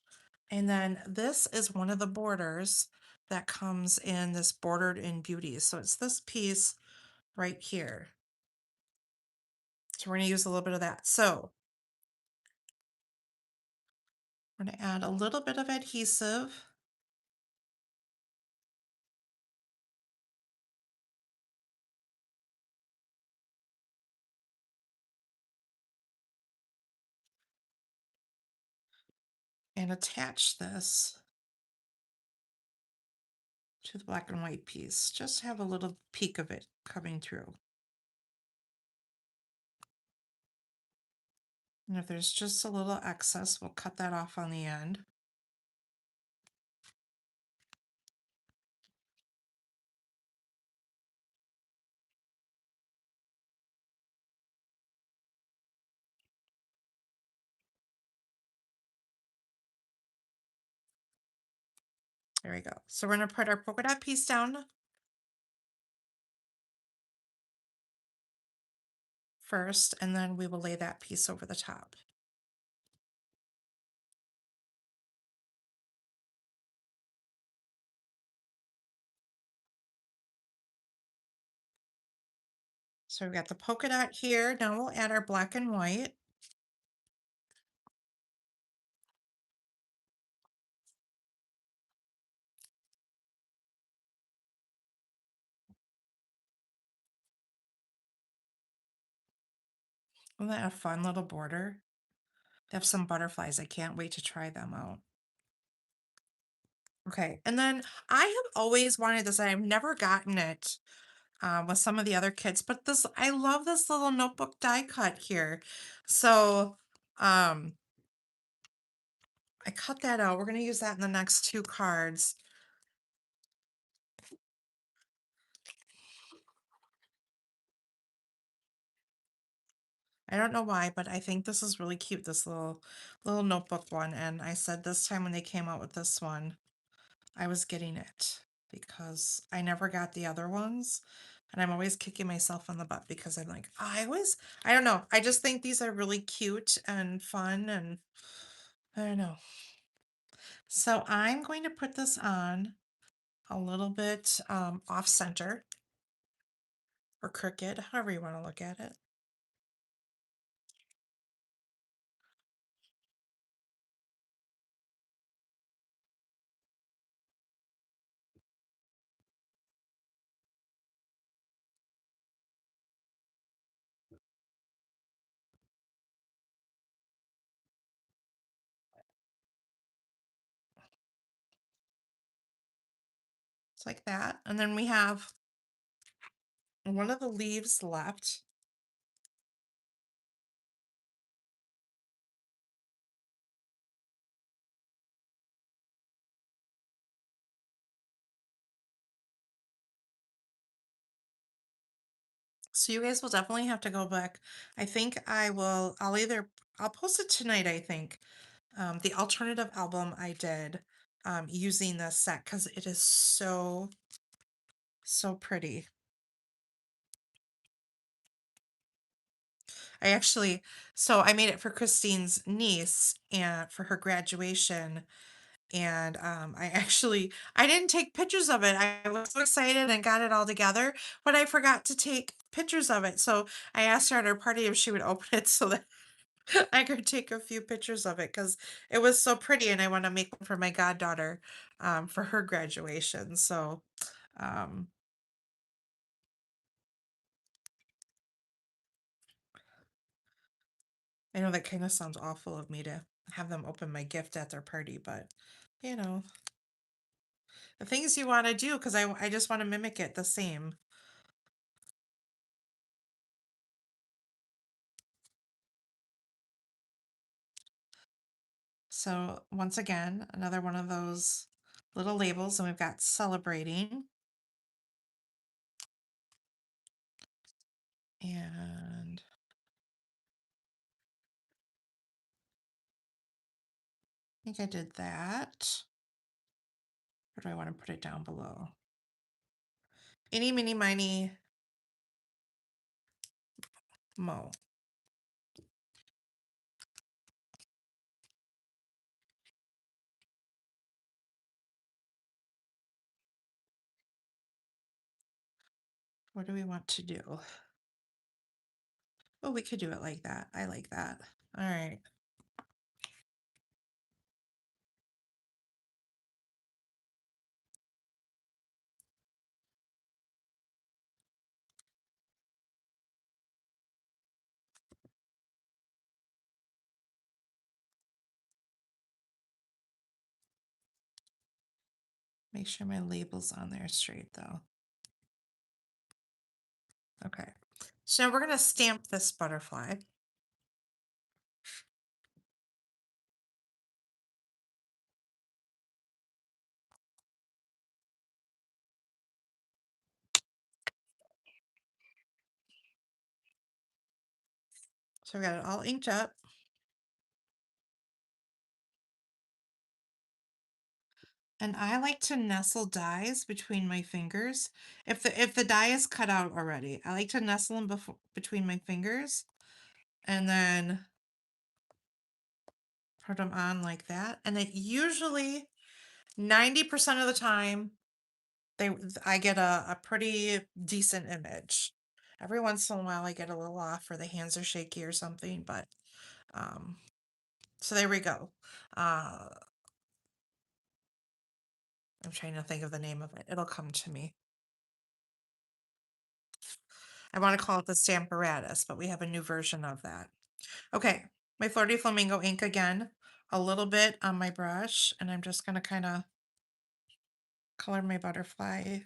and then this is one of the borders that comes in this bordered in beauty. So it's this piece right here. So we're going to use a little bit of that. So we're going to add a little bit of adhesive. And attach this to the black and white piece. Just have a little peek of it coming through. And if there's just a little excess, we'll cut that off on the end. There we go. So we're going to put our polka dot piece down first, and then we will lay that piece over the top. So we've got the polka dot here. Now we'll add our black and white. Isn't that a fun little border? They have some butterflies. I can't wait to try them out. Okay, and then I have always wanted this. I've never gotten it with some of the other kits, but this, I love this little notebook die cut here. So I cut that out. We're going to use that in the next 2 cards. I don't know why, but I think this is really cute, this little notebook one. And I said this time when they came out with this one, I was getting it because I never got the other ones. And I'm always kicking myself on the butt because I'm like, I don't know. I just think these are really cute and fun, and I don't know. So I'm going to put this on a little bit off center or crooked, however you want to look at it. It's like that. And then we have one of the leaves left. So you guys will definitely have to go back. I think I'll post it tonight, I think. The alternative album I did using this set because it is so, so pretty. I actually, so I made it for Christine's niece and for her graduation. And I didn't take pictures of it. I was so excited and got it all together, but I forgot to take pictures of it. So I asked her at her party if she would open it so that I could take a few pictures of it because it was so pretty and I want to make one for my goddaughter for her graduation. So um, I know that kind of sounds awful of me to have them open my gift at their party, but you know, the things you want to do because I just want to mimic it the same. So once again, another one of those little labels, and we've got celebrating. And I think I did that. Or do I want to put it down below? Eeny, meeny, miny, mo. What do we want to do? Oh, we could do it like that. I like that. All right. Make sure my label's on there straight though. Okay. So we're going to stamp this butterfly. So we got it all inked up. And I like to nestle dies between my fingers. If the die is cut out already, I like to nestle them between my fingers and then put them on like that. And it usually 90% of the time they I get a pretty decent image. Every once in a while I get a little off or the hands are shaky or something, but um so there we go. Uh I'm trying to think of the name of it. It'll come to me. I want to call it the Stamparatus, but we have a new version of that. Okay, my Flirty Flamingo ink again, a little bit on my brush, and I'm just going to kind of color my butterfly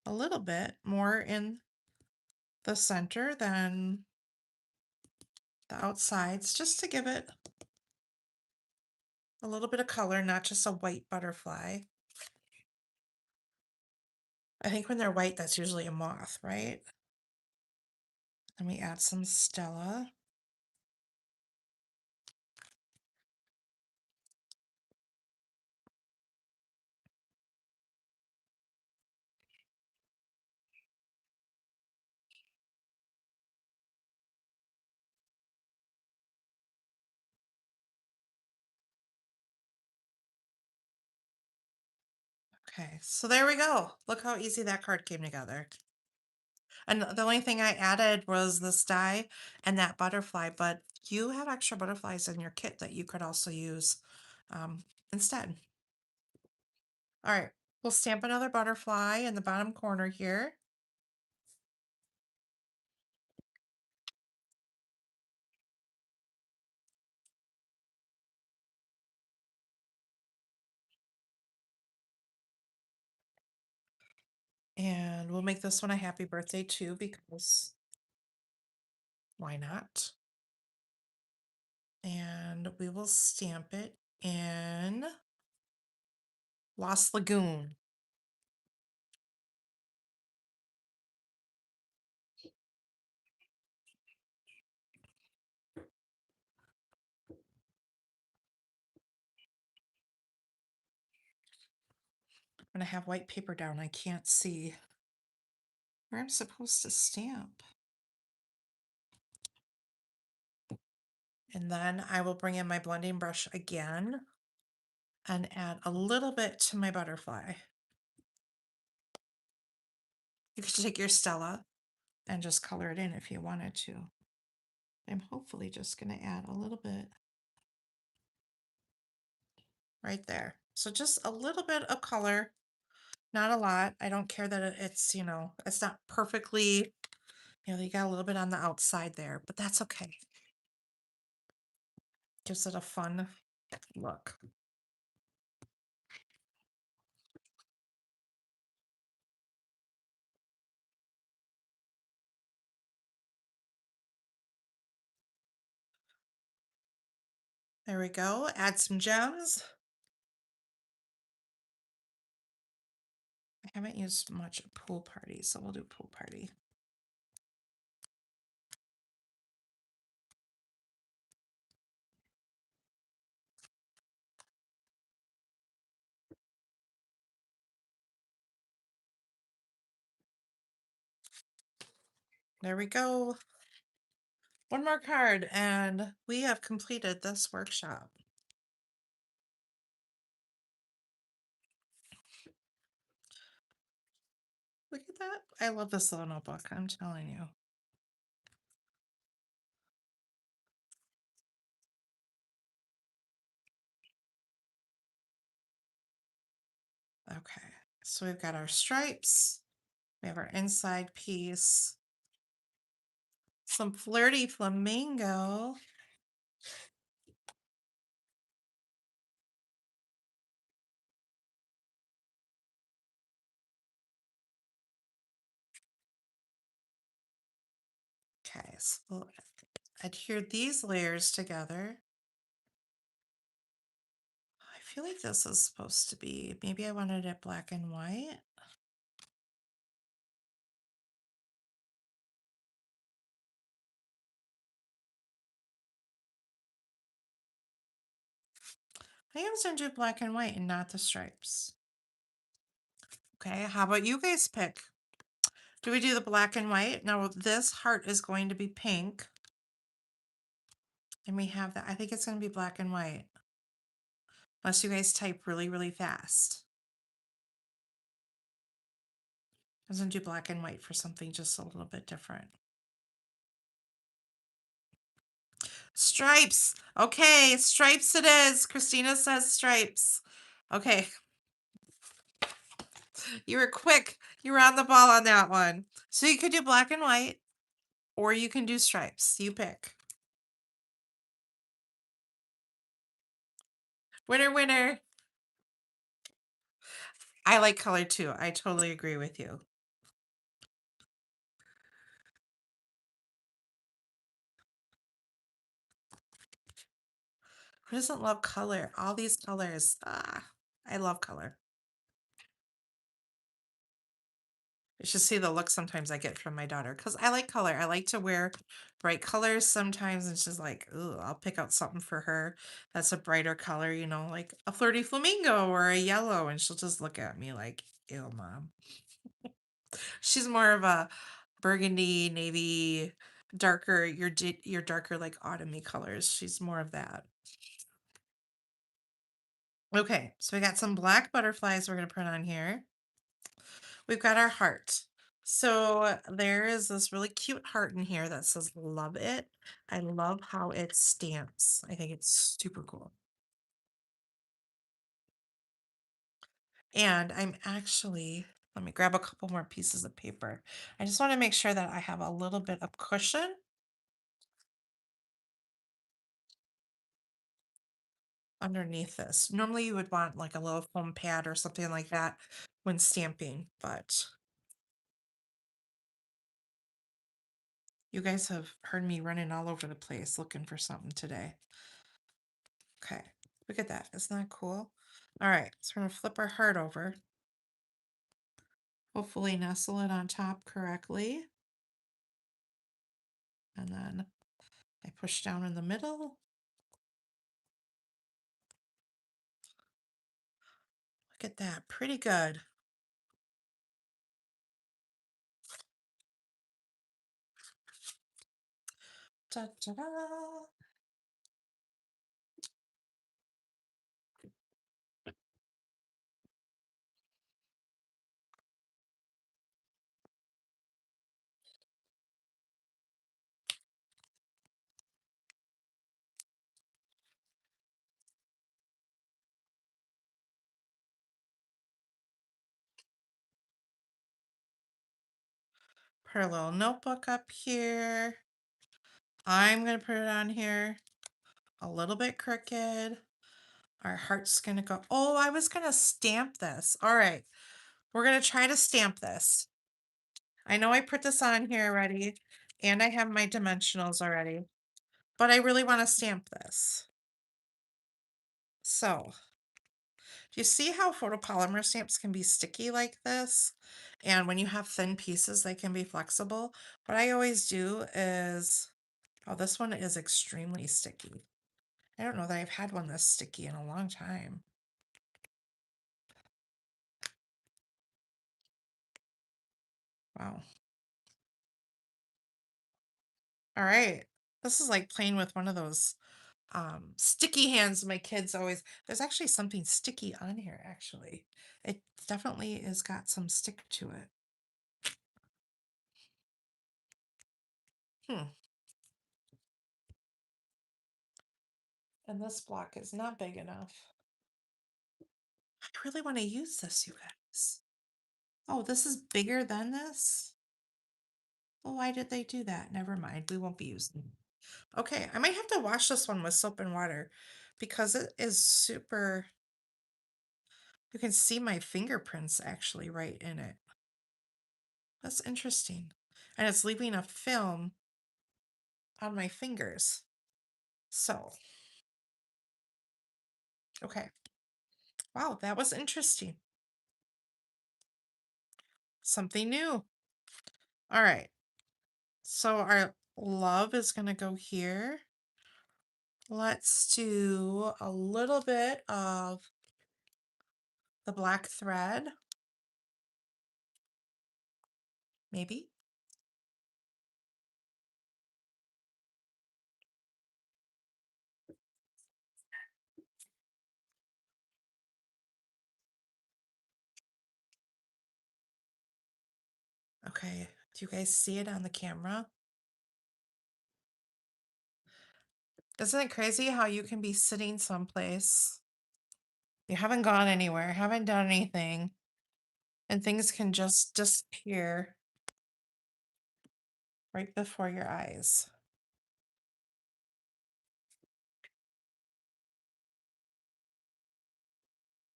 a little bit more in the center than the outsides, just to give it a little bit of color, not just a white butterfly. I think when they're white, that's usually a moth, right? Let me add some Stella. Okay, so there we go. Look how easy that card came together. And the only thing I added was this die and that butterfly, but you have extra butterflies in your kit that you could also use instead. All right, we'll stamp another butterfly in the bottom corner here. And we'll make this one a happy birthday too, because why not? And we will stamp it in Lost Lagoon. I'm gonna have white paper down. I can't see where I'm supposed to stamp. And then I will bring in my blending brush again and add a little bit to my butterfly. You could take your Stella and just color it in if you wanted to. I'm hopefully just going to add a little bit right there. So just a little bit of color, not a lot. I don't care that it's, it's not perfectly, you got a little bit on the outside there, but that's okay. Gives it a fun look. There we go. Add some gems. I haven't used much pool party, so we'll do pool party. There we go. One more card and we have completed this workshop. Look at that. I love this little notebook, I'm telling you. Okay, so we've got our stripes. We have our inside piece. Some flirty flamingo. Okay, so we'll adhere these layers together. I feel like this is supposed to be, maybe I wanted it black and white. I was gonna do black and white and not the stripes. Okay, how about you guys pick? Do we do the black and white? Now this heart is going to be pink. And we have that. I think it's going to be black and white. Unless you guys type really, really fast. I was going to do black and white for something just a little bit different. Stripes. Okay, stripes it is. Christina says stripes. Okay. You were quick. You were on the ball on that one. So you could do black and white, or you can do stripes. You pick. Winner, winner. I like color too. I totally agree with you. Who doesn't love color? All these colors. Ah, I love color. You should see the look sometimes I get from my daughter because I like color. I like to wear bright colors sometimes, and she's like, "Ooh, I'll pick out something for her that's a brighter color, like a flirty flamingo or a yellow," and she'll just look at me like, "Ew, mom." She's more of a burgundy, navy, darker, your darker like autumny colors. She's more of that. Okay, so we got some black butterflies we're gonna print on here. We've got our heart. So there is this really cute heart in here that says love it. I love how it stamps. I think it's super cool. And I'm actually, let me grab a couple more pieces of paper. I just want to make sure that I have a little bit of cushion underneath this. Normally you would want like a little foam pad or something like that when stamping, but you guys have heard me running all over the place looking for something today. Okay, look at that. Isn't that cool? All right, so we're gonna flip our heart over. Hopefully nestle it on top correctly. And then I push down in the middle. Look at that, pretty good. Da, da, da. Put a little notebook up here. I'm gonna put it on here a little bit crooked. Our heart's gonna go, oh, I was gonna stamp this. All right, we're gonna try to stamp this. I know I put this on here already, and I have my dimensionals already, but I really wanna stamp this. So, do you see how photopolymer stamps can be sticky like this? And when you have thin pieces, they can be flexible. What I always do is, oh, this one is extremely sticky. I don't know that I've had one this sticky in a long time. Wow. All right. This is like playing with one of those sticky hands my kids always, there's actually something sticky on here actually. It definitely has got some stick to it. Hmm. And this block is not big enough. I really want to use this, you guys. Oh, this is bigger than this? Well, why did they do that? Never mind. We won't be using it. Okay, I might have to wash this one with soap and water because it is super. You can see my fingerprints actually right in it. That's interesting. And it's leaving a film on my fingers. So, okay. Wow, that was interesting. Something new. All right. So our love is going to go here. Let's do a little bit of the black thread. Maybe. Okay. Do you guys see it on the camera? Isn't it crazy how you can be sitting someplace, you haven't gone anywhere, haven't done anything, and things can just disappear right before your eyes?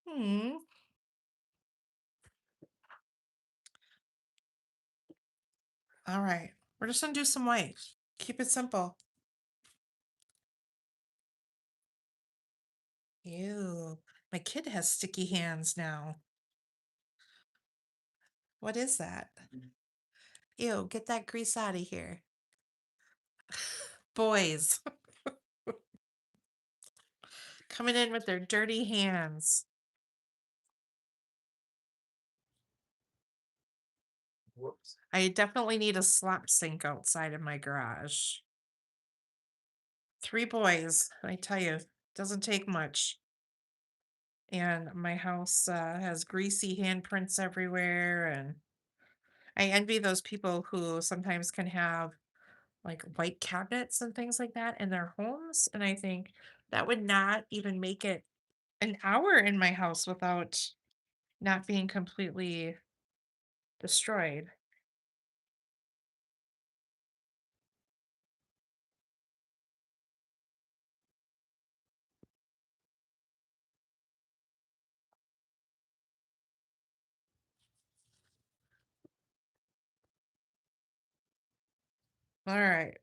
Hmm. All right. We're just gonna do some white. Keep it simple. Ew. My kid has sticky hands now. What is that? Ew, get that grease out of here. Boys coming in with their dirty hands. I definitely need a slop sink outside of my garage. 3 boys, I tell you, doesn't take much. And my house has greasy handprints everywhere. And I envy those people who sometimes can have like white cabinets and things like that in their homes. And I think that would not even make it an hour in my house without not being completely destroyed. All right.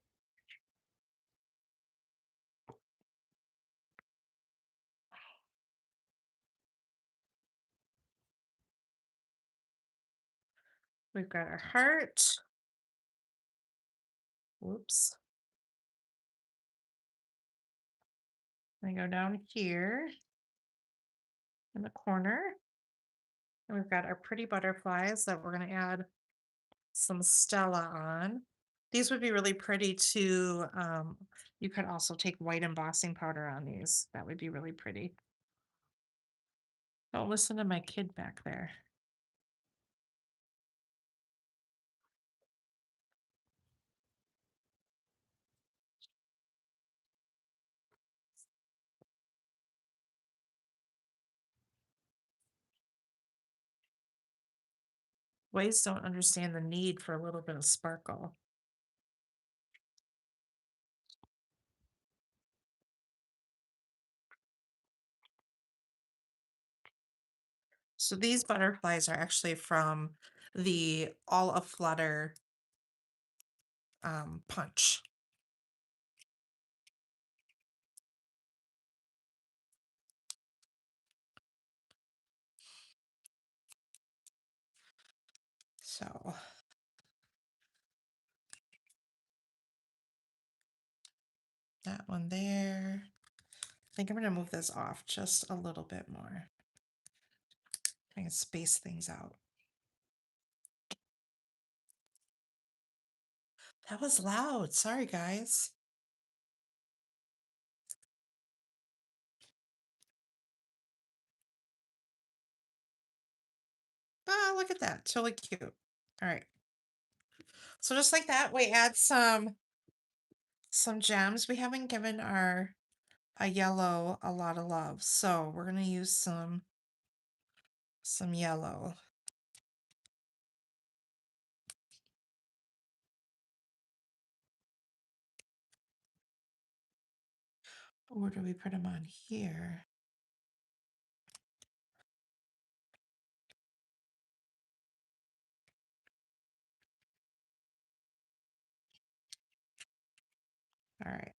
We've got our heart. Whoops. I go down here in the corner. And we've got our pretty butterflies that we're going to add some Stella on. These would be really pretty too. You could also take white embossing powder on these. That would be really pretty. Don't listen to my kid back there. Boys don't understand the need for a little bit of sparkle. So these butterflies are actually from the All Aflutter punch. So that one there. I think I'm going to move this off just a little bit more. I can space things out. That was loud. Sorry, guys. Ah, look at that. Totally cute. All right. So just like that, we add some gems. We haven't given our a yellow a lot of love, so we're gonna use some yellow. Where do we put them on here? All right.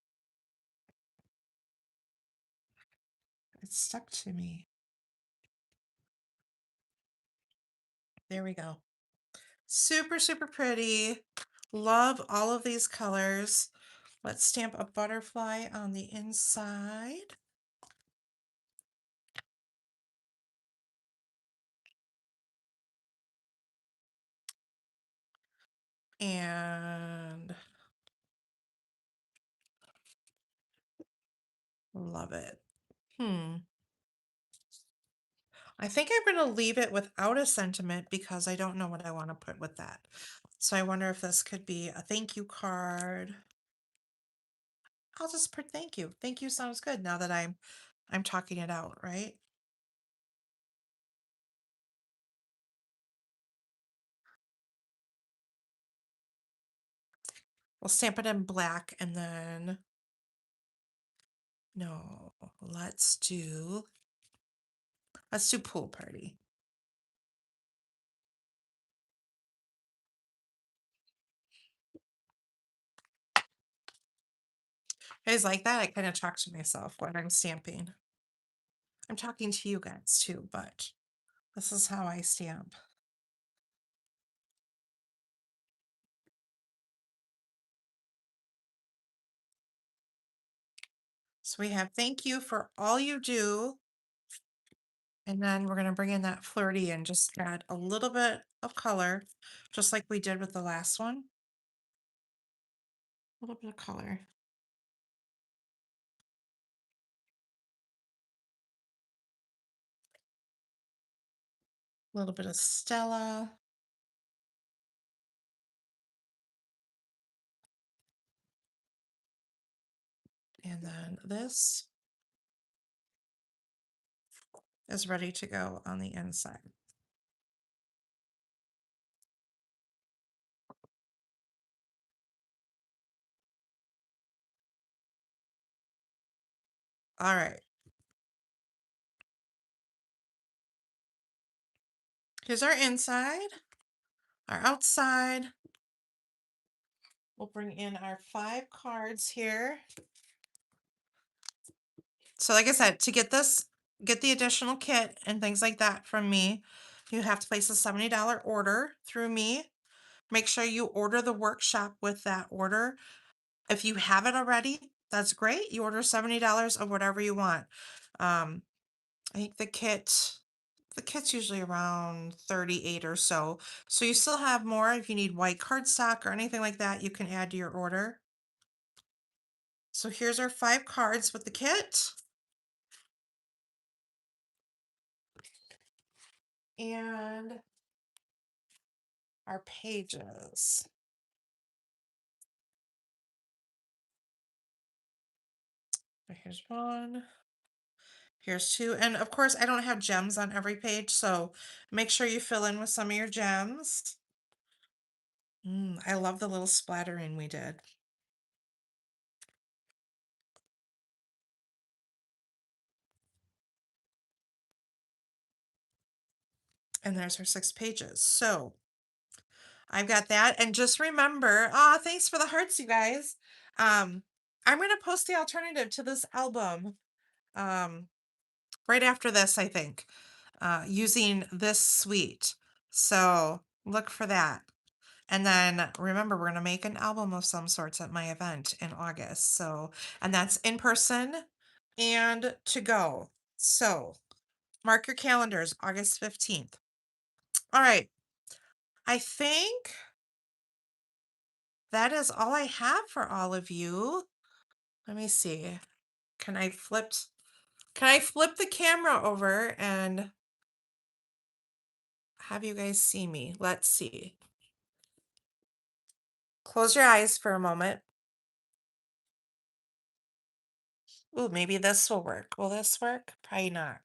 It's stuck to me. There we go. Super, super pretty. Love all of these colors. Let's stamp a butterfly on the inside. And love it. I think I'm going to leave it without a sentiment because I don't know what I want to put with that. So I wonder if this could be a thank you card. I'll just put thank you. Thank you sounds good now that I'm talking it out, right? We'll stamp it in black and then no, let's do pool party. Guys like that? I kind of talk to myself when I'm stamping. I'm talking to you guys too, but this is how I stamp. So we have thank you for all you do. And then we're gonna bring in that flirty and just add a little bit of color, just like we did with the last one. A little bit of color. A little bit of Stella. And then this is ready to go on the inside. All right. Here's our inside, our outside. We'll bring in our 5 cards here. So like I said, to get the additional kit and things like that from me, you have to place a $70 order through me. Make sure you order the workshop with that order. If you have it already, that's great. You order $70 of whatever you want. I think the The kit's usually around 38 or so. So you still have more. If you need white cardstock or anything like that, you can add to your order. So here's our 5 cards with the kit. And our pages. Here's one. Here's 2. And of course, I don't have gems on every page, so make sure you fill in with some of your gems. I love the little splattering we did. And there's our 6 pages. So I've got that. And just remember, thanks for the hearts, you guys. Um, I'm gonna post the alternative to this album um right after this, I think, using this suite. So look for that. And then remember, we're gonna make an album of some sorts at my event in August. So, and that's in person and to go. So mark your calendars, August 15th. All right. I think that is all I have for all of you. Let me see. Can I flip the camera over and have you guys see me? Let's see. Close your eyes for a moment. Ooh, maybe this will work. Will this work? Probably not.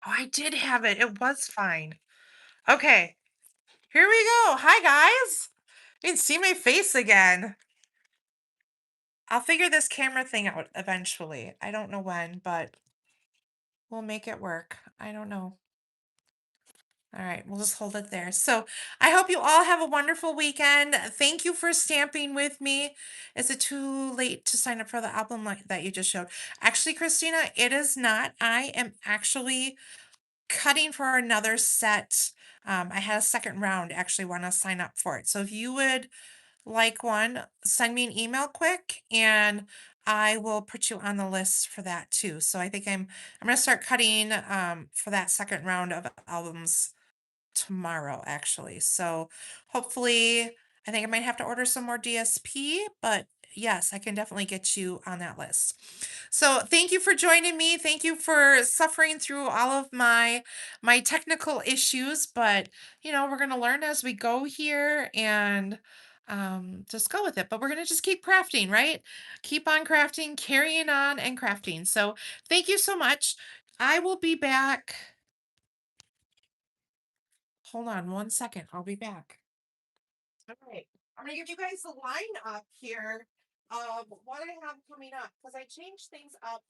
Oh, I did have it. It was fine. Okay, here we go. Hi, guys. You can see my face again. I'll figure this camera thing out eventually. I don't know when, but we'll make it work. I don't know. All right, we'll just hold it there. So I hope you all have a wonderful weekend. Thank you for stamping with me. Is it too late to sign up for the album like that you just showed? Actually, Christina, it is not. I am actually cutting for another set. I had a second round actually want to sign up for it. So if you would like one, send me an email quick and I will put you on the list for that too. So I think I'm gonna start cutting for that second round of albums tomorrow actually. So hopefully I think I might have to order some more DSP, but yes, I can definitely get you on that list. So thank you for joining me. Thank you for suffering through all of my technical issues, but we're going to learn as we go here and just go with it. But we're going to just keep crafting, right? Keep on crafting, carrying on and crafting. So thank you so much. I will be back. Hold on 1 second. I'll be back. All right. I'm gonna give you guys the lineup here of what I have coming up because I changed things up.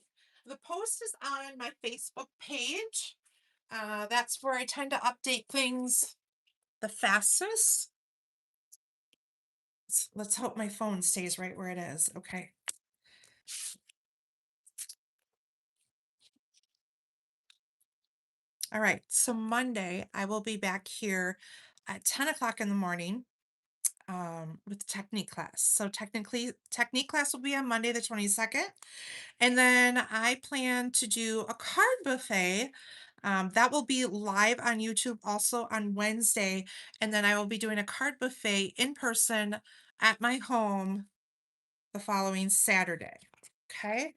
The post is on my Facebook page. That's where I tend to update things the fastest. Let's hope my phone stays right where it is. Okay. All right. So Monday, I will be back here at 10 o'clock in the morning with technique class. So technique class will be on Monday the 22nd. And then I plan to do a card buffet. That will be live on YouTube also on Wednesday. And then I will be doing a card buffet in person at my home the following Saturday. Okay.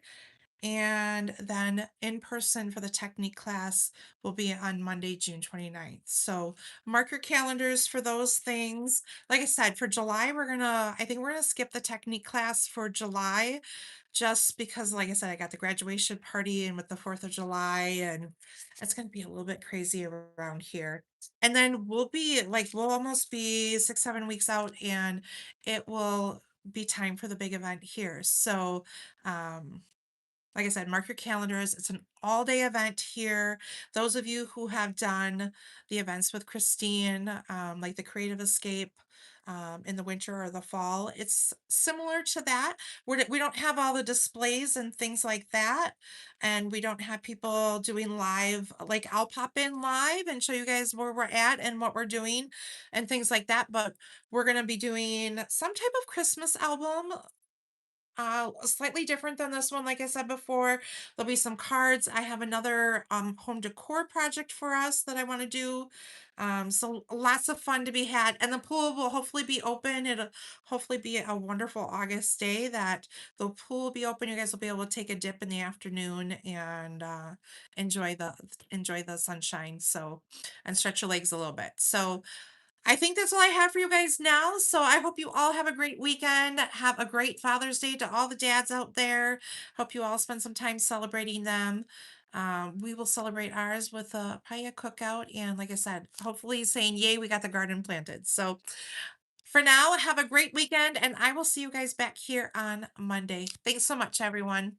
And then in person for the technique class will be on Monday, June 29th. So mark your calendars for those things. Like I said, for July, I think we're gonna skip the technique class for July, just because, like I said, I got the graduation party and with the 4th of July, and it's gonna be a little bit crazy around here. And then we'll almost be 6, 7 weeks out, and it will be time for the big event here. So, like I said, mark your calendars. It's an all-day event here. Those of you who have done the events with Christine, like the Creative Escape, in the winter or the fall, it's similar to that. We don't have all the displays and things like that, and we don't have people doing live. Like I'll pop in live and show you guys where we're at and what we're doing and things like that. But we're gonna be doing some type of Christmas album Slightly different than this one. Like I said before, there'll be some cards. I have another home decor project for us that I want to do. So lots of fun to be had, and the pool will hopefully be open. It'll hopefully be a wonderful August day that the pool will be open. You guys will be able to take a dip in the afternoon and enjoy the sunshine. So and stretch your legs a little bit. So I think that's all I have for you guys now. So I hope you all have a great weekend. Have a great Father's Day to all the dads out there. Hope you all spend some time celebrating them. We will celebrate ours with a paella cookout. And like I said, hopefully saying, yay, we got the garden planted. So for now, have a great weekend. And I will see you guys back here on Monday. Thanks so much, everyone.